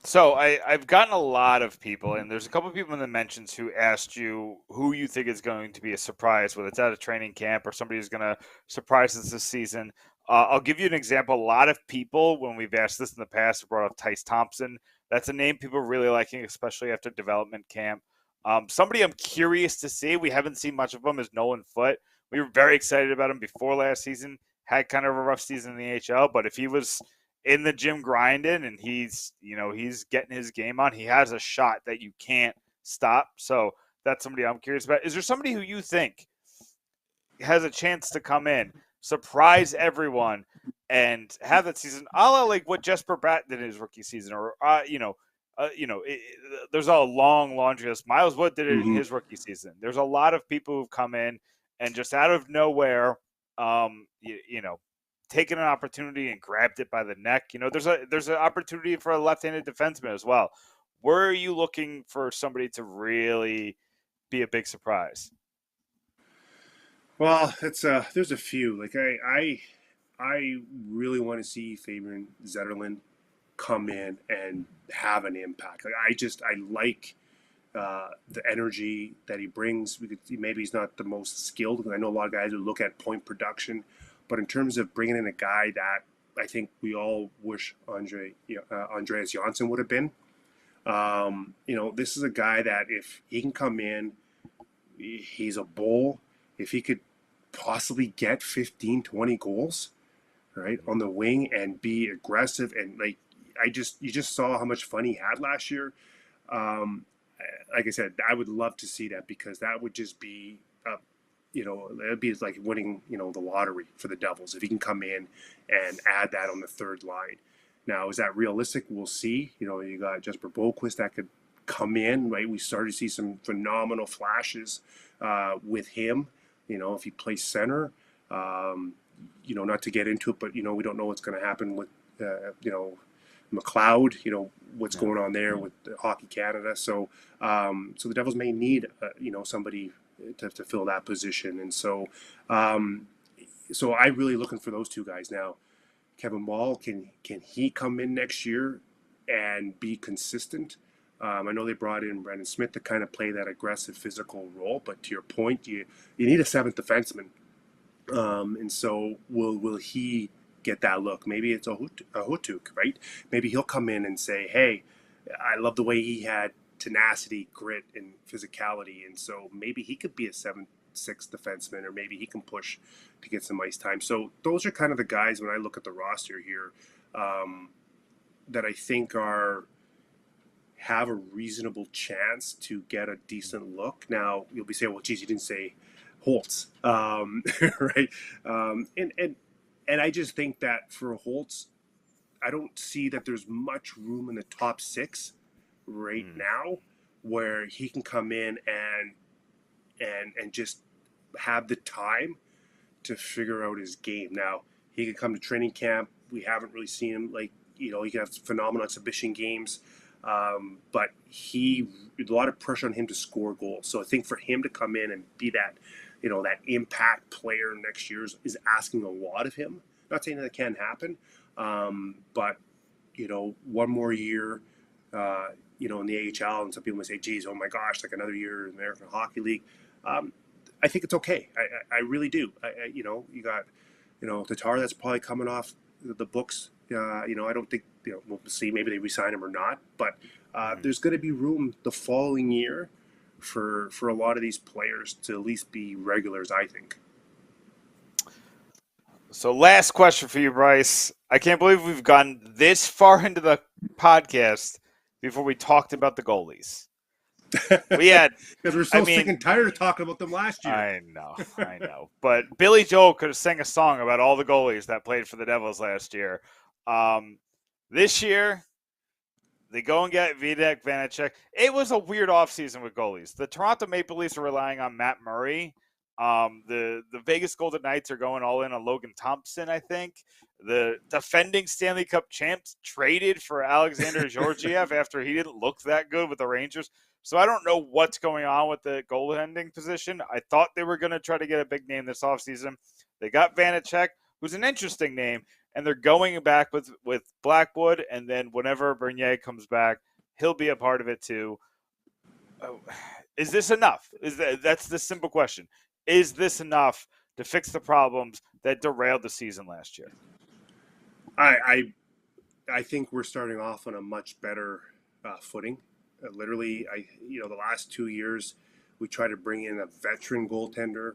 So I've gotten a lot of people, and there's a couple of people in the mentions who asked you who you think is going to be a surprise, whether it's at a training camp or somebody who's going to surprise us this season. I'll give you an example. A lot of people, when we've asked this in the past, have brought up Tice Thompson. That's a name people are really liking, especially after development camp. Somebody I'm curious to see, we haven't seen much of him, is Nolan Foote. We were very excited about him before last season. Had kind of a rough season in the AHL, but if he was in the gym grinding and he's getting his game on, he has a shot that you can't stop. So that's somebody I'm curious about. Is there somebody who you think has a chance to come in, surprise everyone, and have that season, a la like what Jesper Bratt did in his rookie season, or there's a long laundry list. Miles Wood did it in his rookie season. There's a lot of people who've come in and just out of nowhere, taken an opportunity and grabbed it by the neck. There's an opportunity for a left-handed defenseman as well. Where are you looking for somebody to really be a big surprise? Well, there's a few. Like I really want to see Fabian Zetterlund come in and have an impact. Like I like the energy that he brings. Maybe he's not the most skilled. I know a lot of guys who look at point production, but in terms of bringing in a guy that I think we all wish Andreas Johnsson would have been. This is a guy that if he can come in, he's a bull. If he could possibly get 15, 20 goals, right, on the wing and be aggressive and you just saw how much fun he had last year. Like I said, I would love to see that because that would just be it'd be like winning, the lottery for the Devils if he can come in and add that on the third line. Now, is that realistic? We'll see. You got Jesper Boquist that could come in, right? We started to see some phenomenal flashes with him. If he plays center, not to get into it, but we don't know what's going to happen with McLeod. What's going on there with Hockey Canada. So the Devils may need somebody to fill that position, and so I'm really looking for those two guys now. Kevin Wall, can he come in next year and be consistent? I know they brought in Brendan Smith to kind of play that aggressive physical role, but to your point, you need a seventh defenseman, and so will he get that look? Maybe it's a Hutuk, right? Maybe he'll come in and say, hey, I love the way he had tenacity, grit, and physicality, and so maybe he could be a 7-6 defenseman, or maybe he can push to get some ice time. So those are kind of the guys when I look at the roster here that I think have a reasonable chance to get a decent look. Now you'll be saying, well, geez, you didn't say Holtz, right? And I just think that for Holtz, I don't see that there's much room in the top 6 right now where he can come in and just have the time to figure out his game. Now, he could come to training camp. We haven't really seen him. He can have phenomenal exhibition games, but a lot of pressure on him to score goals. So I think for him to come in and be that, that impact player next year is asking a lot of him. Not saying that it can't happen, but, one more year, in the AHL, and some people may say, geez, oh my gosh, like another year in the American Hockey League. I think it's okay. I really do. You got, Tatar that's probably coming off the books. I don't think, we'll see, maybe they re-sign him or not, but there's going to be room the following year for a lot of these players to at least be regulars, I think. So last question for you, Bryce. I can't believe we've gotten this far into the podcast before we talked about the goalies. We had because we're so sick and tired of talking about them last year. I know. But Billy Joel could have sang a song about all the goalies that played for the Devils last year. This year, they go and get Vitek Vanacek. It was a weird offseason with goalies. The Toronto Maple Leafs are relying on Matt Murray. The Vegas Golden Knights are going all in on Logan Thompson, I think. The defending Stanley Cup champs traded for Alexander Georgiev after he didn't look that good with the Rangers. So I don't know what's going on with the goaltending position. I thought they were going to try to get a big name this offseason. They got Vanacek, who's an interesting name, and they're going back with Blackwood, and then whenever Bernier comes back, he'll be a part of it too. Is this enough? That's the simple question. Is this enough to fix the problems that derailed the season last year? I think we're starting off on a much better footing. Literally, the last 2 years, we tried to bring in a veteran goaltender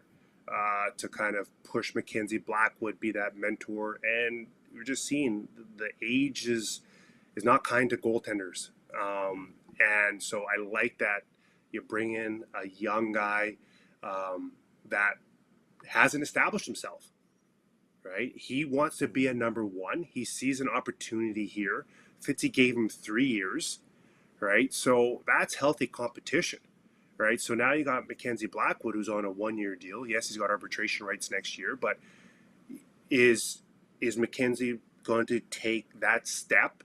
to kind of push Mackenzie Blackwood, be that mentor, and we're just seeing the age is not kind to goaltenders, and so I like that you bring in a young guy that hasn't established himself. Right, he wants to be a number one. He sees an opportunity here. Fitzy gave him 3 years. Right, so that's healthy competition, right? So now you got Mackenzie Blackwood, who's on a 1-year deal. Yes, he's got arbitration rights next year, but is Mackenzie going to take that step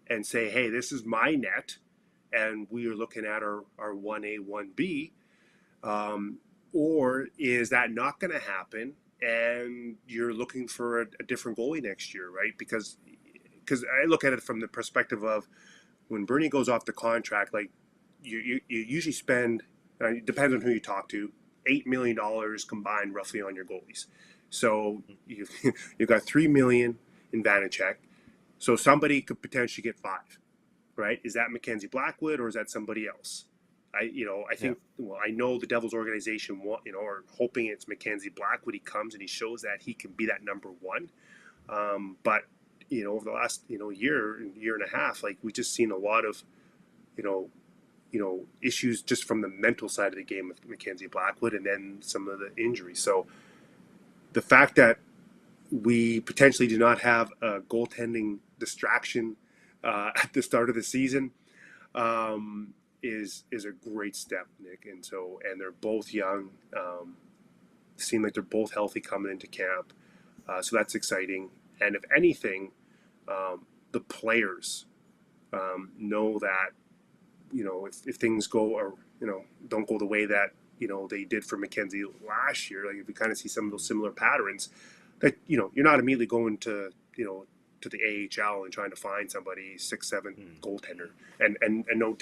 and say, hey, this is my net, and we are looking at our 1A, 1B, or is that not going to happen, and you're looking for a different goalie next year, right? Because I look at it from the perspective of, when Bernie goes off the contract, like you usually spend, it depends on who you talk to, $8 million combined roughly on your goalies. So you've got $3 million in Vanacek. So somebody could potentially get $5 million, right? Is that Mackenzie Blackwood or is that somebody else? I think, well, I know the Devils organization are hoping it's Mackenzie Blackwood. He comes and he shows that he can be that number one. But over the last, year and a half, like we just seen a lot of, issues just from the mental side of the game with Mackenzie Blackwood, and then some of the injuries. So the fact that we potentially do not have a goaltending distraction at the start of the season is a great step, Nick. And they're both young. Seem like they're both healthy coming into camp. So that's exciting. And if anything, the players know that, if things go or, don't go the way that, they did for Mackenzie last year, like if we kind of see some of those similar patterns, that, you're not immediately going to, to the AHL and trying to find somebody 6'7" goaltender. And no,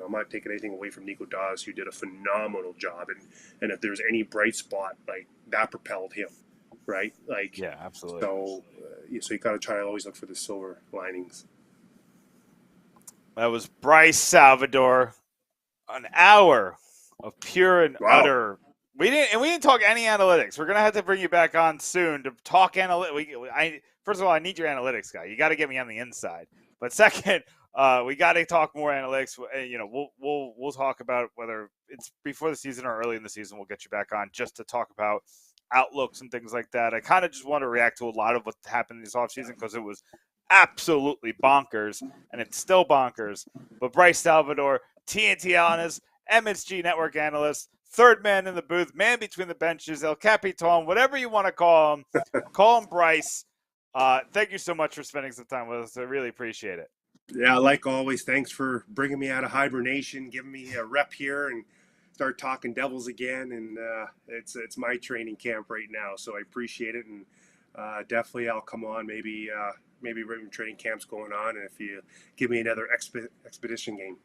I'm not taking anything away from Nico Dawes, who did a phenomenal job. And if there's any bright spot, like that propelled him. Right? Like, yeah, absolutely. So you got to try to always look for the silver linings. That was Bryce Salvador. An hour of pure and utter. We didn't talk any analytics. We're gonna have to bring you back on soon to talk analytics. First of all, I need your analytics guy. You got to get me on the inside. But second, we got to talk more analytics. We'll talk about whether it's before the season or early in the season. We'll get you back on just to talk about outlooks and things like that. I kind of just want to react to a lot of what happened this offseason because it was absolutely bonkers, and it's still bonkers. But Bryce Salvador, TNT analyst, MSG Network analyst, third man in the booth, man between the benches, El Capitan, whatever you want to call him, call him Bryce. Thank you so much for spending some time with us. I really appreciate it. Yeah, like always, thanks for bringing me out of hibernation, giving me a rep here, and start talking Devils again. And it's my training camp right now, so I appreciate it. And definitely I'll come on maybe when training camp's going on, and if you give me another expedition game.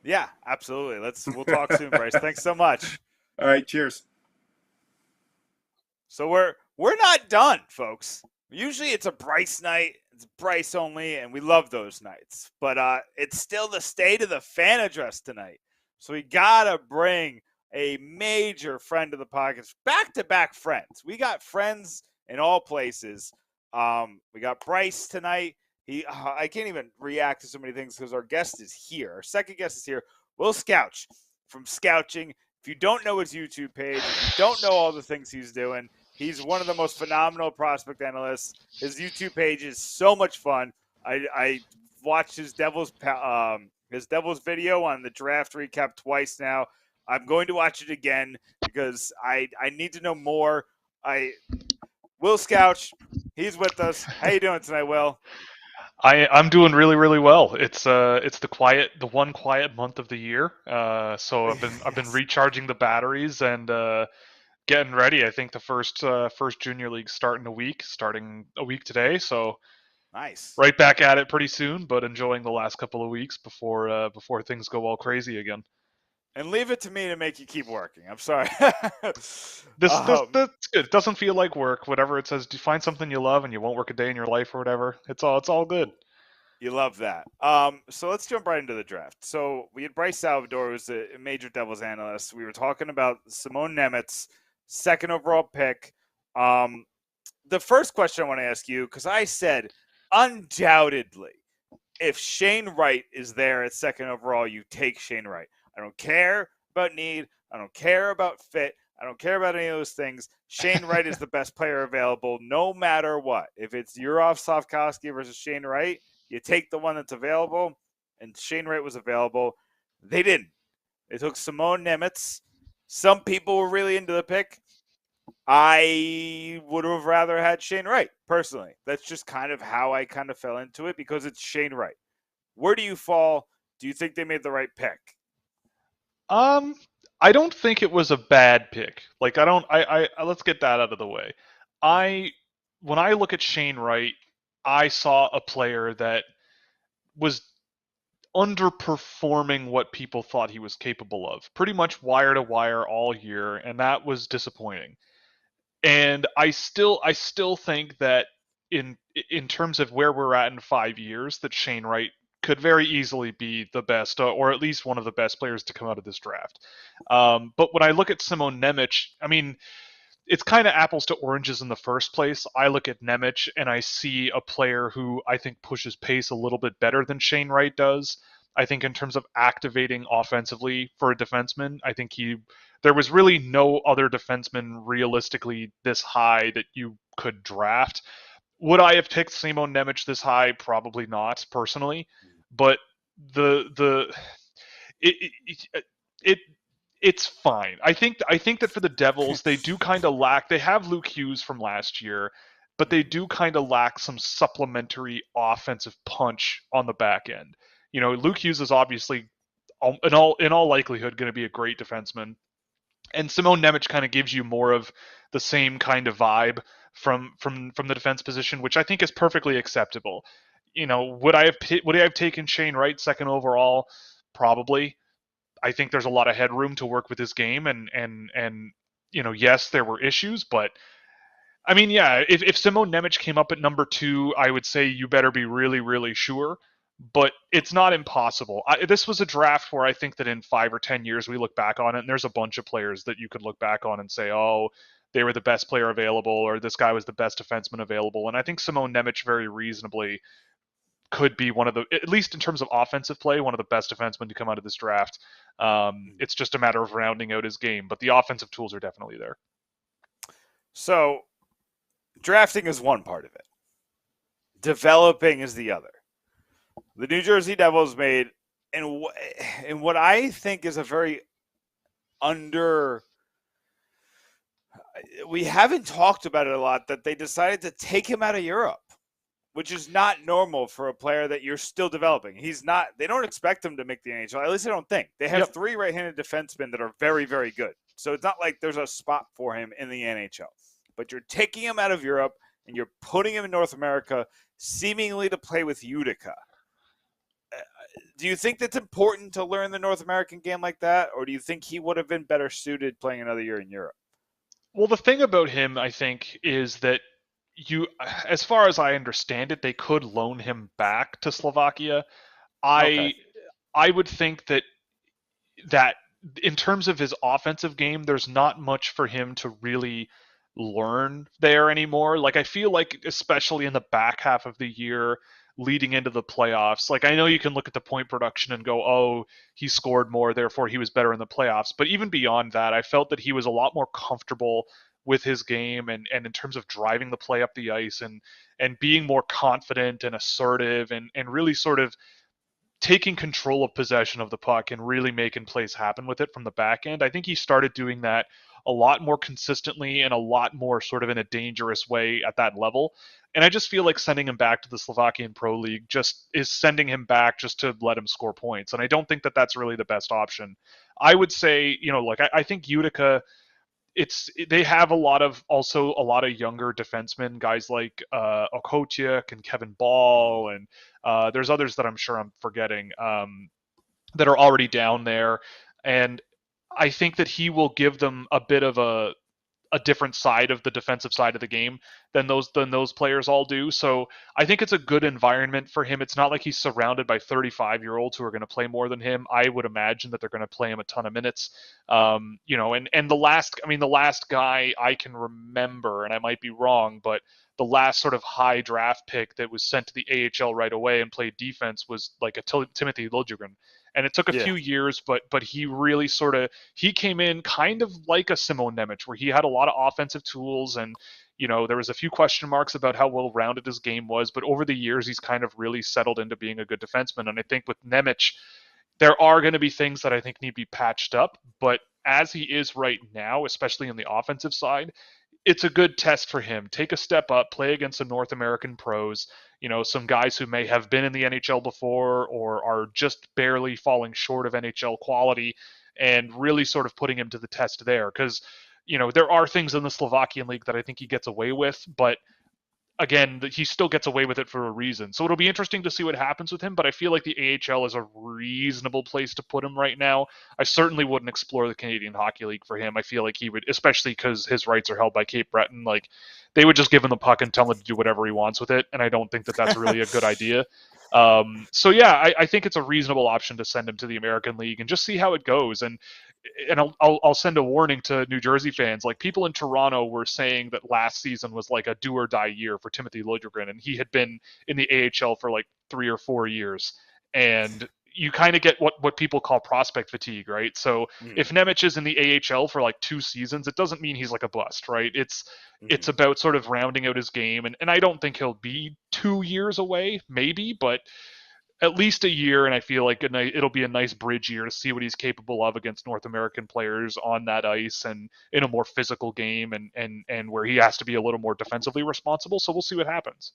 Yeah, absolutely. We'll talk soon, Bryce. Thanks so much. All right, cheers. So we're not done, folks. Usually it's a Bryce night. It's Bryce only, and we love those nights. But it's still the State of the Fan address tonight. So we gotta bring a major friend of the podcast, back-to-back friends. We got friends in all places. We got Bryce tonight. I can't even react to so many things because our guest is here. Our second guest is here, Will Scouch from Scouching. If you don't know his YouTube page, if you don't know all the things he's doing, he's one of the most phenomenal prospect analysts. His YouTube page is so much fun. I watched his Devils video on the draft recap twice now. I'm going to watch it again because I need to know more. Will Scouch, he's with us. How you doing tonight, Will? I'm doing really, really well. It's the one quiet month of the year. So I've been recharging the batteries and getting ready. I think the first junior league starting a week today. So nice. Right back at it pretty soon, but enjoying the last couple of weeks before things go all crazy again. And leave it to me to make you keep working. I'm sorry. That's good. It doesn't feel like work. Whatever it says, find something you love and you won't work a day in your life or whatever. It's all good. You love that. So let's jump right into the draft. So we had Bryce Salvador, who's a major Devils analyst. We were talking about Simon Nemec, second overall pick. The first question I want to ask you, because I said undoubtedly, if Shane Wright is there at second overall, you take Shane Wright. I don't care about need. I don't care about fit. I don't care about any of those things. Shane Wright is the best player available no matter what. If it's Yurov Slafkovsky versus Shane Wright, you take the one that's available, and Shane Wright was available. They didn't. They took Simon Nemec. Some people were really into the pick. I would have rather had Shane Wright, personally. That's just kind of how I kind of fell into it because it's Shane Wright. Where do you fall? Do you think they made the right pick? I don't think it was a bad pick. Like I let's get that out of the way. When I look at Shane Wright, I saw a player that was underperforming what people thought he was capable of. Pretty much wire to wire all year, and that was disappointing. And I still think that in terms of where we're at in 5 years, that Shane Wright could very easily be the best, or at least one of the best players to come out of this draft. But when I look at Simon Nemec, I mean, it's kind of apples to oranges in the first place. I look at Nemec and I see a player who I think pushes pace a little bit better than Shane Wright does. I think in terms of activating offensively for a defenseman, I think there was really no other defenseman realistically this high that you could draft. Would I have picked Simon Nemec this high? Probably not, personally. But it's fine. I think that for the Devils, they do kind of lack. They have Luke Hughes from last year, but they do kind of lack some supplementary offensive punch on the back end. You know, Luke Hughes is obviously, in all likelihood, going to be a great defenseman. And Simon Nemec kind of gives you more of the same kind of vibe from the defense position, which I think is perfectly acceptable. You know, would I have taken Shane Wright second overall? Probably. I think there's a lot of headroom to work with his game, and you know, yes, there were issues, but I mean, yeah, if Simon Nemec came up at number 2, I would say you better be really, really sure. But it's not impossible. This was a draft where I think that in 5 or 10 years we look back on it, and there's a bunch of players that you could look back on and say, oh, they were the best player available, or this guy was the best defenseman available. And I think Simon Nemec very reasonably could be one of the, at least in terms of offensive play, one of the best defensemen to come out of this draft. It's just a matter of rounding out his game, but the offensive tools are definitely there. So, drafting is one part of it. Developing is the other. The New Jersey Devils made, and what I think is a very we haven't talked about it a lot, that they decided to take him out of Europe, which is not normal for a player that you're still developing. They don't expect him to make the NHL. At least I don't think. They have 3 right-handed defensemen that are very, very good. So it's not like there's a spot for him in the NHL. But you're taking him out of Europe and you're putting him in North America, seemingly to play with Utica. Do you think that's important to learn the North American game like that? Or do you think he would have been better suited playing another year in Europe? Well, the thing about him, I think, is that as far as I understand it, they could loan him back to Slovakia. I would think that that in terms of his offensive game, there's not much for him to really learn there anymore. Like, I feel like, especially in the back half of the year leading into the playoffs, like, I know you can look at the point production and go, oh, he scored more, therefore he was better in the playoffs. But even beyond that, I felt that he was a lot more comfortable with his game and in terms of driving the play up the ice and being more confident and assertive and really sort of taking control of possession of the puck and really making plays happen with it from the back end. I think he started doing that a lot more consistently and a lot more sort of in a dangerous way at that level. And I just feel like sending him back to the Slovakian Pro League just is sending him back just to let him score points. And I don't think that that's really the best option. I would say, like I think Utica, they have a lot of younger defensemen, guys like Okotiuk and Kevin Ball, and there's others that I'm sure I'm forgetting that are already down there, and I think that he will give them a bit of a different side of the defensive side of the game than those players all do. So I think it's a good environment for him. It's not like he's surrounded by 35-year-olds who are going to play more than him. I would imagine that they're going to play him a ton of minutes. And the last guy I can remember, and I might be wrong, but the last sort of high draft pick that was sent to the AHL right away and played defense was like a Timothy Liljegren. And it took a few years, but he really he came in kind of like a Simon Nemec, where he had a lot of offensive tools, and there was a few question marks about how well-rounded his game was, but over the years he's kind of really settled into being a good defenseman. And I think with Nemec, there are going to be things that I think need to be patched up, but as he is right now, especially on the offensive side, it's a good test for him. Take a step up, play against some North American pros, some guys who may have been in the NHL before or are just barely falling short of NHL quality, and really sort of putting him to the test there. Because, there are things in the Slovakian league that I think he gets away with, but again, he still gets away with it for a reason. So it'll be interesting to see what happens with him, but I feel like the AHL is a reasonable place to put him right now. I certainly wouldn't explore the Canadian Hockey League for him. I feel like he would, especially because his rights are held by Cape Breton, like they would just give him the puck and tell him to do whatever he wants with it, and I don't think that that's really a good idea. So yeah, I think it's a reasonable option to send him to the American League and just see how it goes. And I'll send a warning to New Jersey fans. Like, people in Toronto were saying that last season was like a do or die year for Timothy Liljegren, and he had been in the AHL for like 3 or 4 years. And you kind of get what people call prospect fatigue, right? So if Nemec is in the AHL for like 2 seasons, it doesn't mean he's like a bust, right? It's about sort of rounding out his game, and I don't think he'll be 2 years away, maybe, but at least a year, and I feel like it'll be a nice bridge year to see what he's capable of against North American players on that ice and in a more physical game, and where he has to be a little more defensively responsible. So we'll see what happens.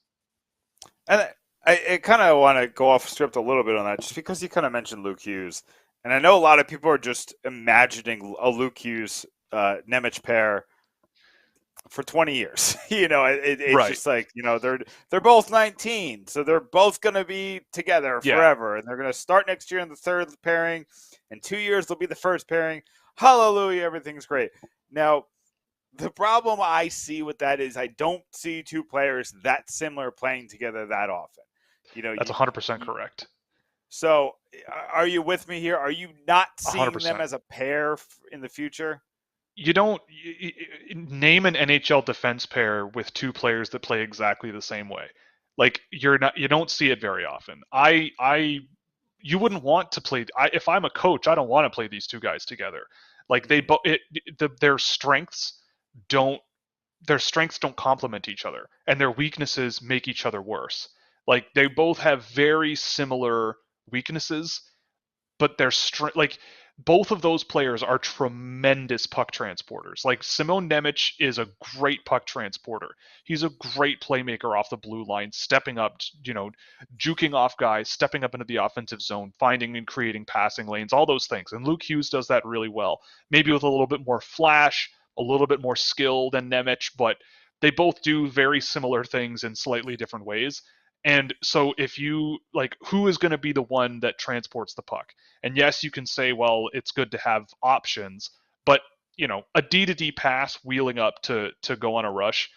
And I kind of want to go off script a little bit on that, just because you kind of mentioned Luke Hughes, and I know a lot of people are just imagining a Luke Hughes Nemec pair for 20 years. It's right. Just like, they're both 19, so they're both going to be together forever, and they're going to start next year in the third pairing. In 2 years, they'll be the first pairing. Hallelujah, everything's great. Now, the problem I see with that is I don't see two players that similar playing together that often. That's 100% correct. So, are you with me here? Are you not seeing 100%. them as a pair in the future? You don't name an NHL defense pair with two players that play exactly the same way. Like, you don't see it very often. You wouldn't want to play. If I'm a coach, I don't want to play these two guys together. Like, their strengths don't complement each other, and their weaknesses make each other worse. Like, they both have very similar weaknesses, but their strength, like, both of those players are tremendous puck transporters. Like, Simon Nemec is a great puck transporter. He's a great playmaker off the blue line, stepping up, juking off guys, stepping up into the offensive zone, finding and creating passing lanes, all those things. And Luke Hughes does that really well, maybe with a little bit more flash, a little bit more skill than Nemec, but they both do very similar things in slightly different ways. And so if you, like, who is going to be the one that transports the puck? And yes, you can say, well, it's good to have options, but, a D-to-D pass wheeling up to go on a rush,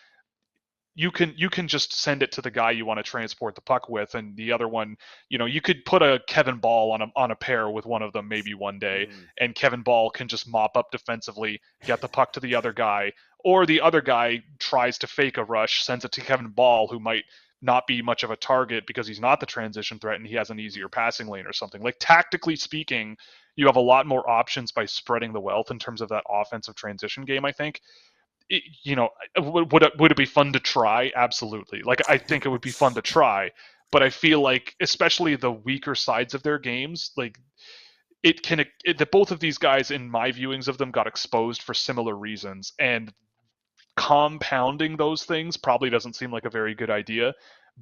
you can just send it to the guy you want to transport the puck with, and the other one, you could put a Kevin Ball on a pair with one of them maybe one day, and Kevin Ball can just mop up defensively, get the puck to the other guy, or the other guy tries to fake a rush, sends it to Kevin Ball, who might not be much of a target because he's not the transition threat and he has an easier passing lane or something. Like, tactically speaking, you have a lot more options by spreading the wealth in terms of that offensive transition game, I think. Would it be fun to try? Absolutely. Like, I think it would be fun to try, but I feel like, especially the weaker sides of their games, like, that both of these guys, in my viewings of them, got exposed for similar reasons, and compounding those things probably doesn't seem like a very good idea.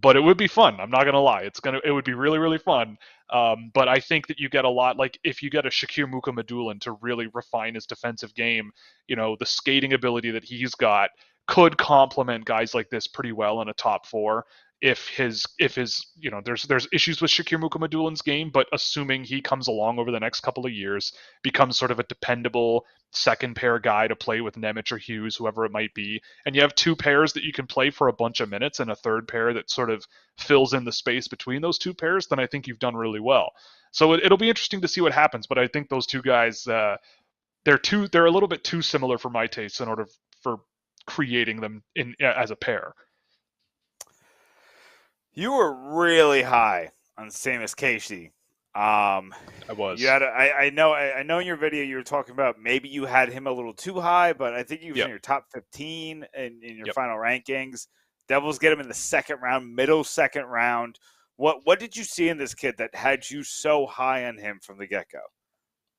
But it would be fun. I'm not gonna lie. It would be really, really fun. But I think that you get a lot, like, if you get a Shakir Mukhamadullin to really refine his defensive game, the skating ability that he's got could complement guys like this pretty well in a top four. If his there's issues with Shakir Mukhamadullin's game, but assuming he comes along over the next couple of years, becomes sort of a dependable second pair guy to play with Nemec or Hughes, whoever it might be, and you have two pairs that you can play for a bunch of minutes and a third pair that sort of fills in the space between those two pairs, then I think you've done really well. So it'll be interesting to see what happens, but I think those two guys, they're a little bit too similar for my taste in order for creating them as a pair. You were really high on Seamus Casey. I was. You had I know in your video you were talking about maybe you had him a little too high, but I think he was in your top 15 in your final rankings. Devils get him in the second round, middle second round. What did you see in this kid that had you so high on him from the get-go?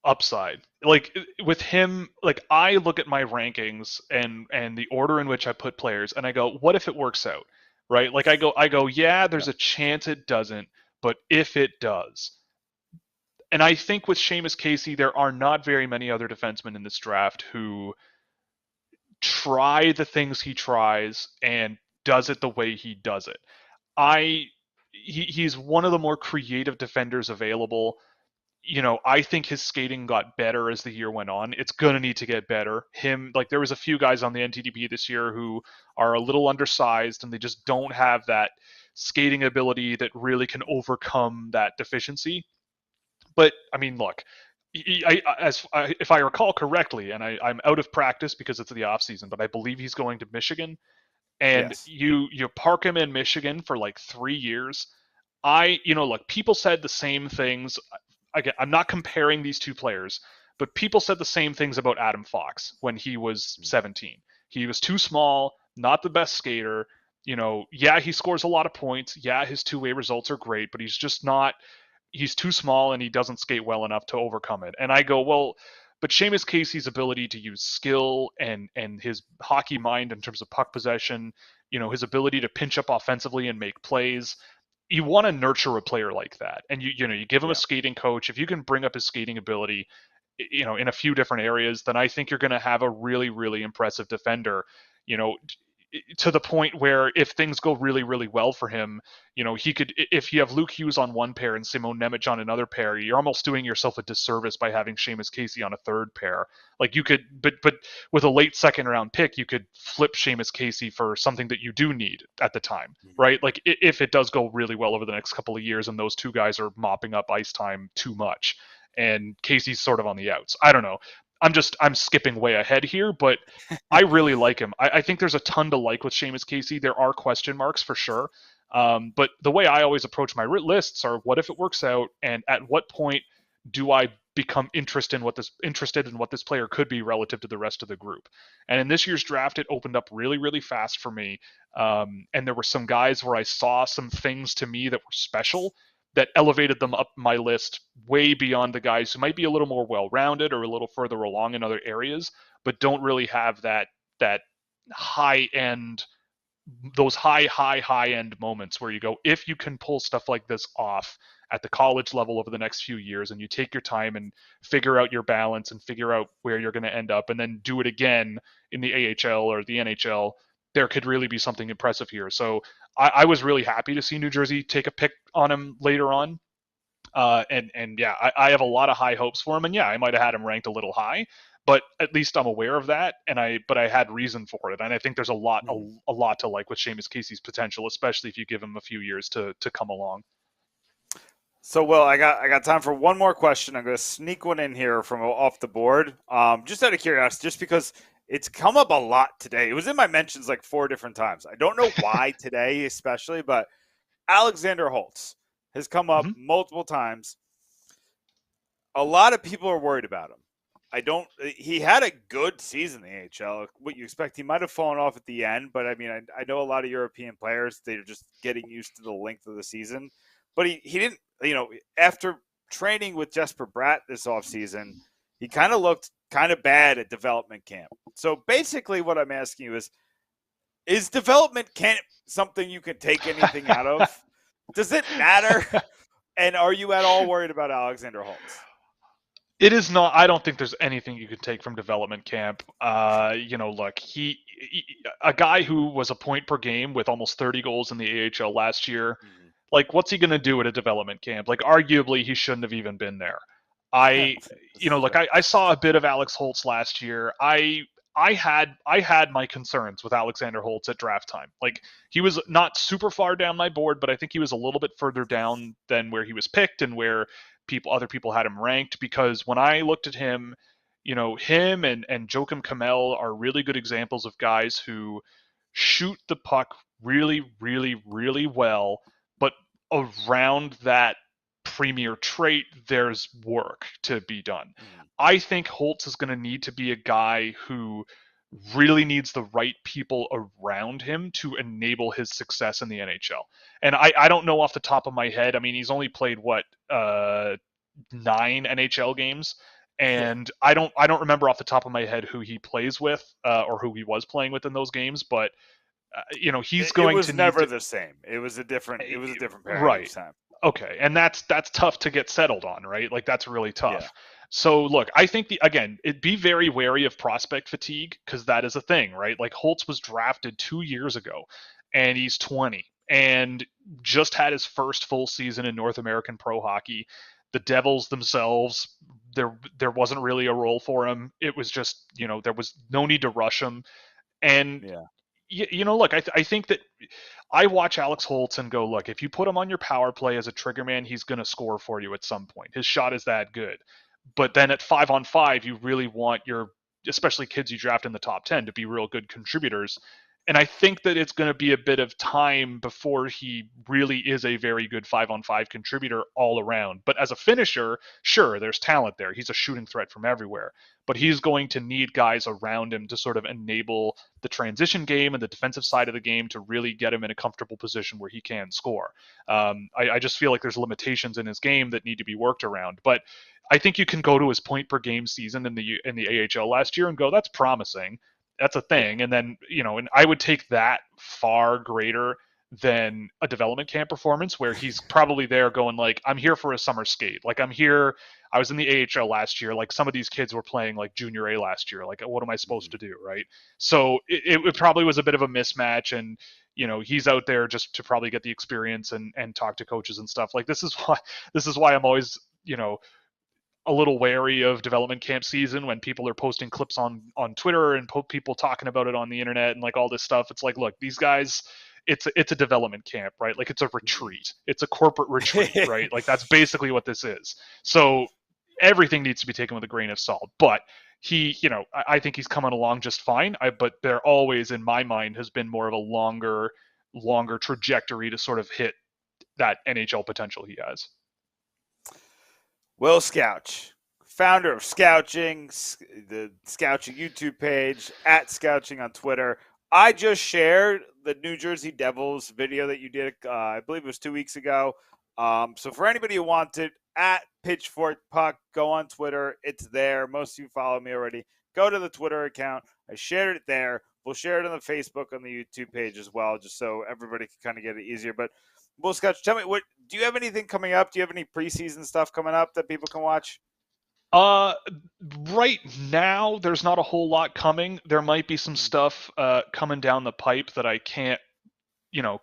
Upside. Like, with him, like, I look at my rankings and the order in which I put players, and I go, what if it works out? Right? Like, I go, yeah, there's a chance it doesn't, but if it does. And I think with Seamus Casey, there are not very many other defensemen in this draft who try the things he tries and does it the way he does it. He's one of the more creative defenders available. I think his skating got better as the year went on. It's gonna need to get better. There was a few guys on the NTDP this year who are a little undersized and they just don't have that skating ability that really can overcome that deficiency. But I mean, look, if I recall correctly, and I'm out of practice because it's the offseason, but I believe he's going to Michigan. And yes. you park him in Michigan for like 3 years. Look, people said the same things. Again, I'm not comparing these two players, but people said the same things about Adam Fox when he was 17. He was too small, not the best skater. Yeah, he scores a lot of points. Yeah, his two-way results are great, but he's just not. He's too small and he doesn't skate well enough to overcome it. And I go, well, but Seamus Casey's ability to use skill and his hockey mind in terms of puck possession, his ability to pinch up offensively and make plays, you want to nurture a player like that. And you give him a skating coach. If you can bring up his skating ability, in a few different areas, then I think you're going to have a really, really impressive defender, to the point where if things go really, really well for him, he could, if you have Luke Hughes on one pair and Simon Nemec on another pair, you're almost doing yourself a disservice by having Seamus Casey on a third pair. Like, you could, but with a late second round pick, you could flip Seamus Casey for something that you do need at the time, right? Like, if it does go really well over the next couple of years and those two guys are mopping up ice time too much and Casey's sort of on the outs. I don't know. I'm skipping way ahead here, but I really like him. I think there's a ton to like with Seamus Casey. There are question marks for sure. But the way I always approach my lists are, what if it works out, and at what point do I become interested in what this player could be relative to the rest of the group? And in this year's draft, it opened up really, really fast for me. And there were some guys where I saw some things to me that were special, that elevated them up my list way beyond the guys who might be a little more well-rounded or a little further along in other areas, but don't really have that high end, those high end moments where you go, if you can pull stuff like this off at the college level over the next few years, and you take your time and figure out your balance and figure out where you're going to end up, and then do it again in the AHL or the NHL, there could really be something impressive here. So I was really happy to see New Jersey take a pick on him later on. And yeah, I have a lot of high hopes for him. And yeah, I might have had him ranked a little high, but at least I'm aware of that. But I had reason for it. And I think there's a lot to like with Seamus Casey's potential, especially if you give him a few years to come along. So, Will, I got time for one more question. I'm going to sneak one in here from off the board. Just out of curiosity, just because it's come up a lot today. It was in my mentions like 4 different times. I don't know why today especially, but Alexander Holtz has come up multiple times. A lot of people are worried about him. He had a good season in the AHL. What you expect, he might have fallen off at the end, but I mean, I know a lot of European players, they're just getting used to the length of the season. But he didn't, after training with Jesper Bratt this offseason, he kind of looked kind of bad at development camp. So basically what I'm asking you is development camp something you can take anything out of? Does it matter? And are you at all worried about Alexander Holtz? It is not. I don't think there's anything you could take from development camp. Look, he a guy who was a point per game with almost 30 goals in the AHL last year. Like, what's he going to do at a development camp? Like, arguably, he shouldn't have even been there. I saw a bit of Alex Holtz last year. I had my concerns with Alexander Holtz at draft time. Like, he was not super far down my board, but I think he was a little bit further down than where he was picked and where other people had him ranked. Because when I looked at him, him and Joakim Kamel are really good examples of guys who shoot the puck really, really, really well, but around that premier trait, there's work to be done. I think Holtz is going to need to be a guy who really needs the right people around him to enable his success in the NHL. And I don't know off the top of my head. I mean, he's only played 9 NHL games, and I don't remember off the top of my head who he plays with or who he was playing with in those games, but he's going to. It was never the same. It was a different pair right. each time. Okay, and that's tough to get settled on, right? Like, that's really tough. Yeah. So look, I think be very wary of prospect fatigue, because that is a thing, right? Like, Holtz was drafted 2 years ago, and he's 20, and just had his first full season in North American pro hockey. The Devils themselves, there wasn't really a role for him. It was just, there was no need to rush him. And look, I think that I watch Alex Holtz and go, look, if you put him on your power play as a trigger man, he's going to score for you at some point. His shot is that good. But then at 5-on-5, you really want especially kids you draft in the top 10, to be real good contributors. And I think that it's going to be a bit of time before he really is a very good 5-on-5 contributor all around. But as a finisher, sure, there's talent there. He's a shooting threat from everywhere. But he's going to need guys around him to sort of enable the transition game and the defensive side of the game to really get him in a comfortable position where he can score. I just feel like there's limitations in his game that need to be worked around. But I think you can go to his point per game season in the AHL last year and go, that's promising. That's a thing. And then, and I would take that far greater than a development camp performance where he's probably there going like, I'm here for a summer skate. Like, I'm here. I was in the AHL last year. Like, some of these kids were playing like junior A last year. Like, what am I supposed to do? Right. So it probably was a bit of a mismatch, and, he's out there just to probably get the experience and talk to coaches and stuff. Like, this is why I'm always, a little wary of development camp season when people are posting clips on Twitter and people talking about it on the internet and like all this stuff. It's like, look, these guys, it's a development camp, right? Like, it's a retreat. It's a corporate retreat, right? Like, that's basically what this is. So everything needs to be taken with a grain of salt. But he, I think he's coming along just fine. But there always, in my mind, has been more of a longer trajectory to sort of hit that NHL potential he has. Will Scouch, founder of Scouching, the Scouching YouTube page, at Scouching on Twitter. I just shared the New Jersey Devils video that you did, I believe it was 2 weeks ago. So for anybody who wants it, at Pitchfork Puck, go on Twitter. It's there. Most of you follow me already. Go to the Twitter account. I shared it there. We'll share it on the Facebook, on the YouTube page as well, just so everybody can kind of get it easier. But Will Scouch, tell me, do you have anything coming up? Do you have any preseason stuff coming up that people can watch? Right now, there's not a whole lot coming. There might be some stuff coming down the pipe that I can't,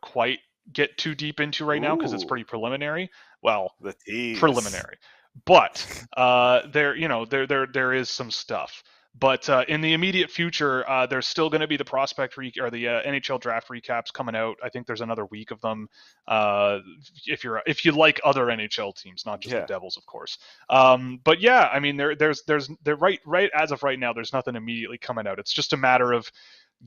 quite get too deep into right now because it's pretty preliminary. Well, The tease. preliminary, but there is some stuff. But in the immediate future, there's still going to be the prospect the NHL draft recaps coming out. I think there's another week of them. If you like other NHL teams, not just the Devils, of course. But yeah, I mean, there's right as of right now, there's nothing immediately coming out. It's just a matter of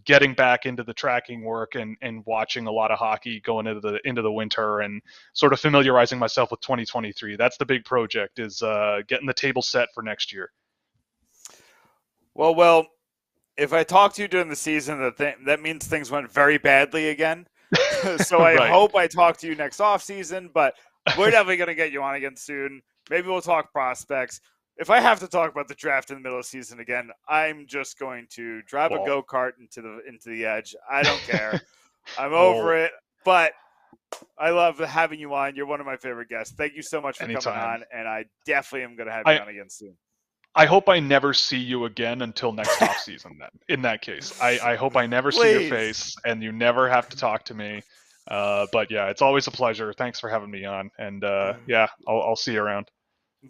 getting back into the tracking work and watching a lot of hockey going into the winter and sort of familiarizing myself with 2023. That's the big project, is getting the table set for next year. Well, if I talk to you during the season, that means things went very badly again. So I hope I talk to you next offseason, but we're definitely going to get you on again soon. Maybe we'll talk prospects. If I have to talk about the draft in the middle of the season again, I'm just going to drive a go-kart into the edge. I don't care. I'm over it, but I love having you on. You're one of my favorite guests. Thank you so much for coming on, and I definitely am going to have you on again soon. I hope I never see you again until next offseason then. In that case, I hope I never see your face and you never have to talk to me. But yeah, it's always a pleasure. Thanks for having me on. And I'll see you around.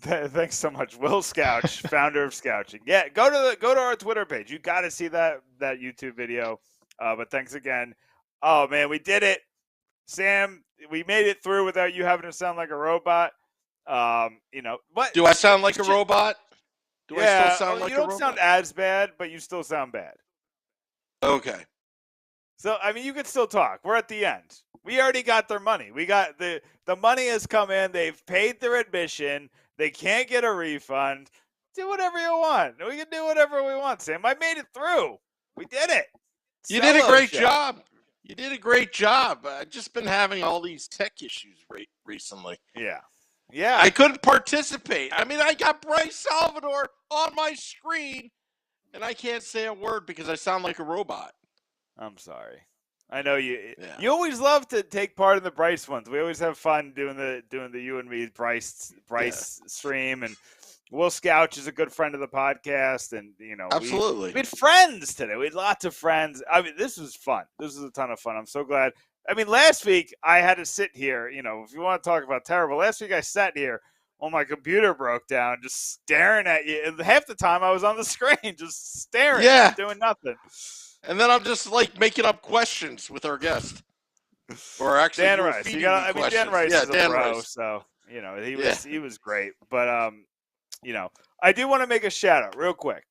Thanks so much. Will Scouch, founder of Scouching. Yeah, go to our Twitter page. You got to see that YouTube video. But thanks again. Oh man, we did it. Sam, we made it through without you having to sound like a robot. What? Do I sound like a robot? Do I still sound like you don't sound as bad, but you still sound bad. Okay. So, I mean, you can still talk. We're at the end. We already got their money. We got the money has come in. They've paid their admission. They can't get a refund. Do whatever you want. We can do whatever we want, Sam. I made it through. We did it. You did a great job. You did a great job. I've just been having all these tech issues recently. Yeah. I couldn't participate. I mean, I got Bryce Salvador on my screen, and I can't say a word because I sound like a robot. I'm sorry. I know you. Yeah. You always love to take part in the Bryce ones. We always have fun doing the you and me Bryce stream, and Will Scouch is a good friend of the podcast, and absolutely we had friends today. We had lots of friends. I mean, this was fun. This was a ton of fun. I'm so glad. I mean, last week I had to sit here, if you want to talk about terrible, last week I sat here when my computer broke down, just staring at you. And half the time I was on the screen, just staring, doing nothing. And then I'm just like making up questions with our guest. Or actually, Dan Rice. Dan Rice is a pro, so, he was great. But, I do want to make a shout out real quick.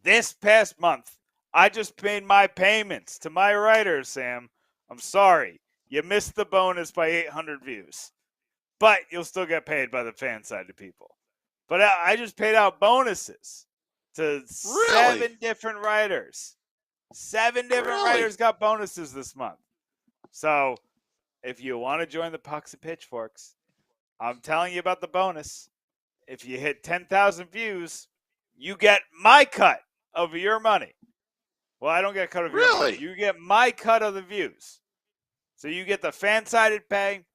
This past month, I just paid my payments to my writers, Sam. I'm sorry. You missed the bonus by 800 views. But you'll still get paid by the fan side of people. But I just paid out bonuses to 7 different writers. 7 different writers got bonuses this month. So if you want to join the Pucks and Pitchforks, I'm telling you about the bonus. If you hit 10,000 views, you get my cut of your money. Well, I don't get a cut of your money. You get my cut of the views. So you get the fan-sided pay,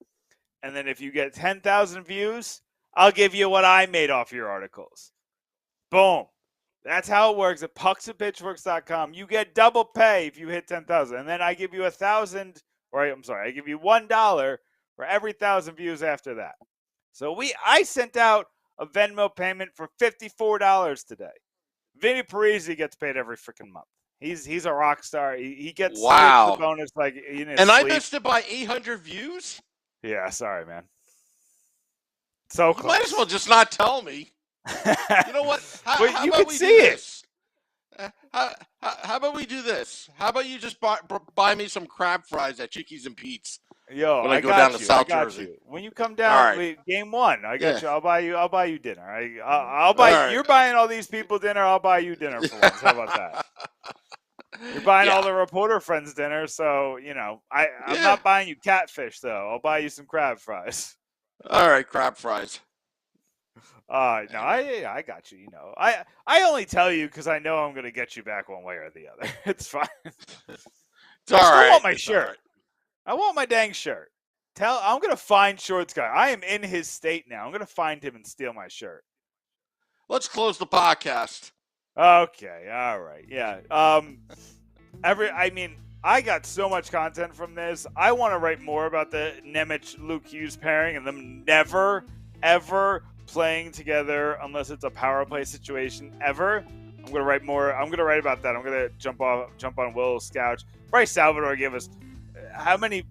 and then if you get 10,000 views, I'll give you what I made off your articles. Boom. That's how it works at pucksandpitchforks.com. You get double pay if you hit 10,000. And then I give you I give you $1 for every 1,000 views after that. So I sent out a Venmo payment for $54 today. Vinny Parisi gets paid every freaking month. He's a rock star. He gets the bonus like in his sleep. I missed it by 800 views? Yeah, sorry, man. So close. You might as well just not tell me. You know what? How about we do this? How about we do this? How about you just buy me some crab fries at Chickies and Pete's? Yo, when I go down to South Jersey. You. When you come down, game 1, I got you. I'll buy you dinner. I'll buy. Right. You're buying all these people dinner. I'll buy you dinner for once. How about that? You're buying all the reporter friends dinner, so I'm not buying you catfish though. I'll buy you some crab fries. All right, crab fries. No, I got you. I only tell you because I know I'm going to get you back one way or the other. It's fine. It's all right. I want my shirt. Right. I want my dang shirt. I'm going to find Shorts Guy. I am in his state now. I'm going to find him and steal my shirt. Let's close the podcast. Okay. All right. Yeah. I got so much content from this. I want to write more about the Nemec-Luke Hughes pairing and them never, ever playing together unless it's a power play situation ever. I'm going to write more. I'm going to write about that. I'm going to jump on Will Scouch. Bryce Salvador gave us how many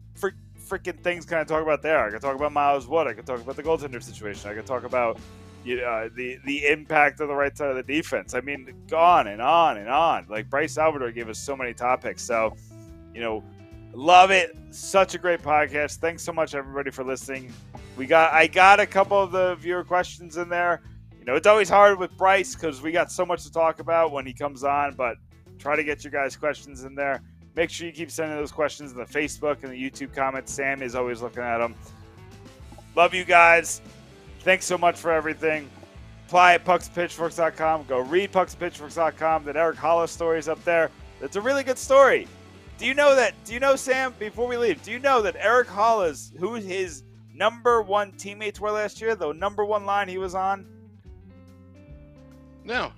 freaking things can I talk about there? I could talk about Miles Wood. I could talk about the goaltender situation. I could talk about the impact of the right side of the defense. I mean, on and on and on. Like, Bryce Salvador gave us so many topics. So, love it. Such a great podcast. Thanks so much, everybody, for listening. I got a couple of the viewer questions in there. It's always hard with Bryce because we got so much to talk about when he comes on, but try to get your guys' questions in there. Make sure you keep sending those questions in the Facebook and the YouTube comments. Sam is always looking at them. Love you guys. Thanks so much for everything. Apply at pucksandpitchforks.com. Go read pucksandpitchforks.com. That Eric Hollis story is up there. It's a really good story. Do you know, Sam, before we leave, do you know that Eric Hollis, who his number one teammates were last year, the number one line he was on? No.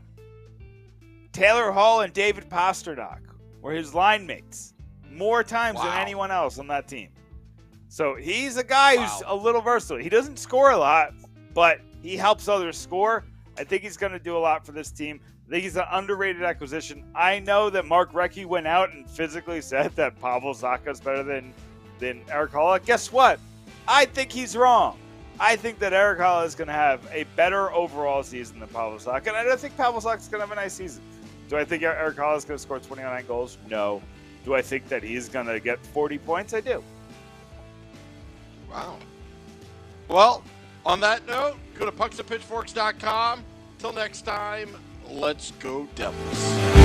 Taylor Hall and David Pasternak were his line mates more times than anyone else on that team. So he's a guy who's a little versatile. He doesn't score a lot, but he helps others score. I think he's going to do a lot for this team. I think he's an underrated acquisition. I know that Mark Recchi went out and physically said that Pavel Zacha is better than Eric Hall. Guess what? I think he's wrong. I think that Eric Hall is going to have a better overall season than Pavel Zacha, and I don't think Pavel Zacha is going to have a nice season. Do I think Eric Hall is going to score 29 goals? No. Do I think that he's going to get 40 points? I do. Wow. Well, on that note, go to pucksandpitchforks.com. Till next time, let's go Devils.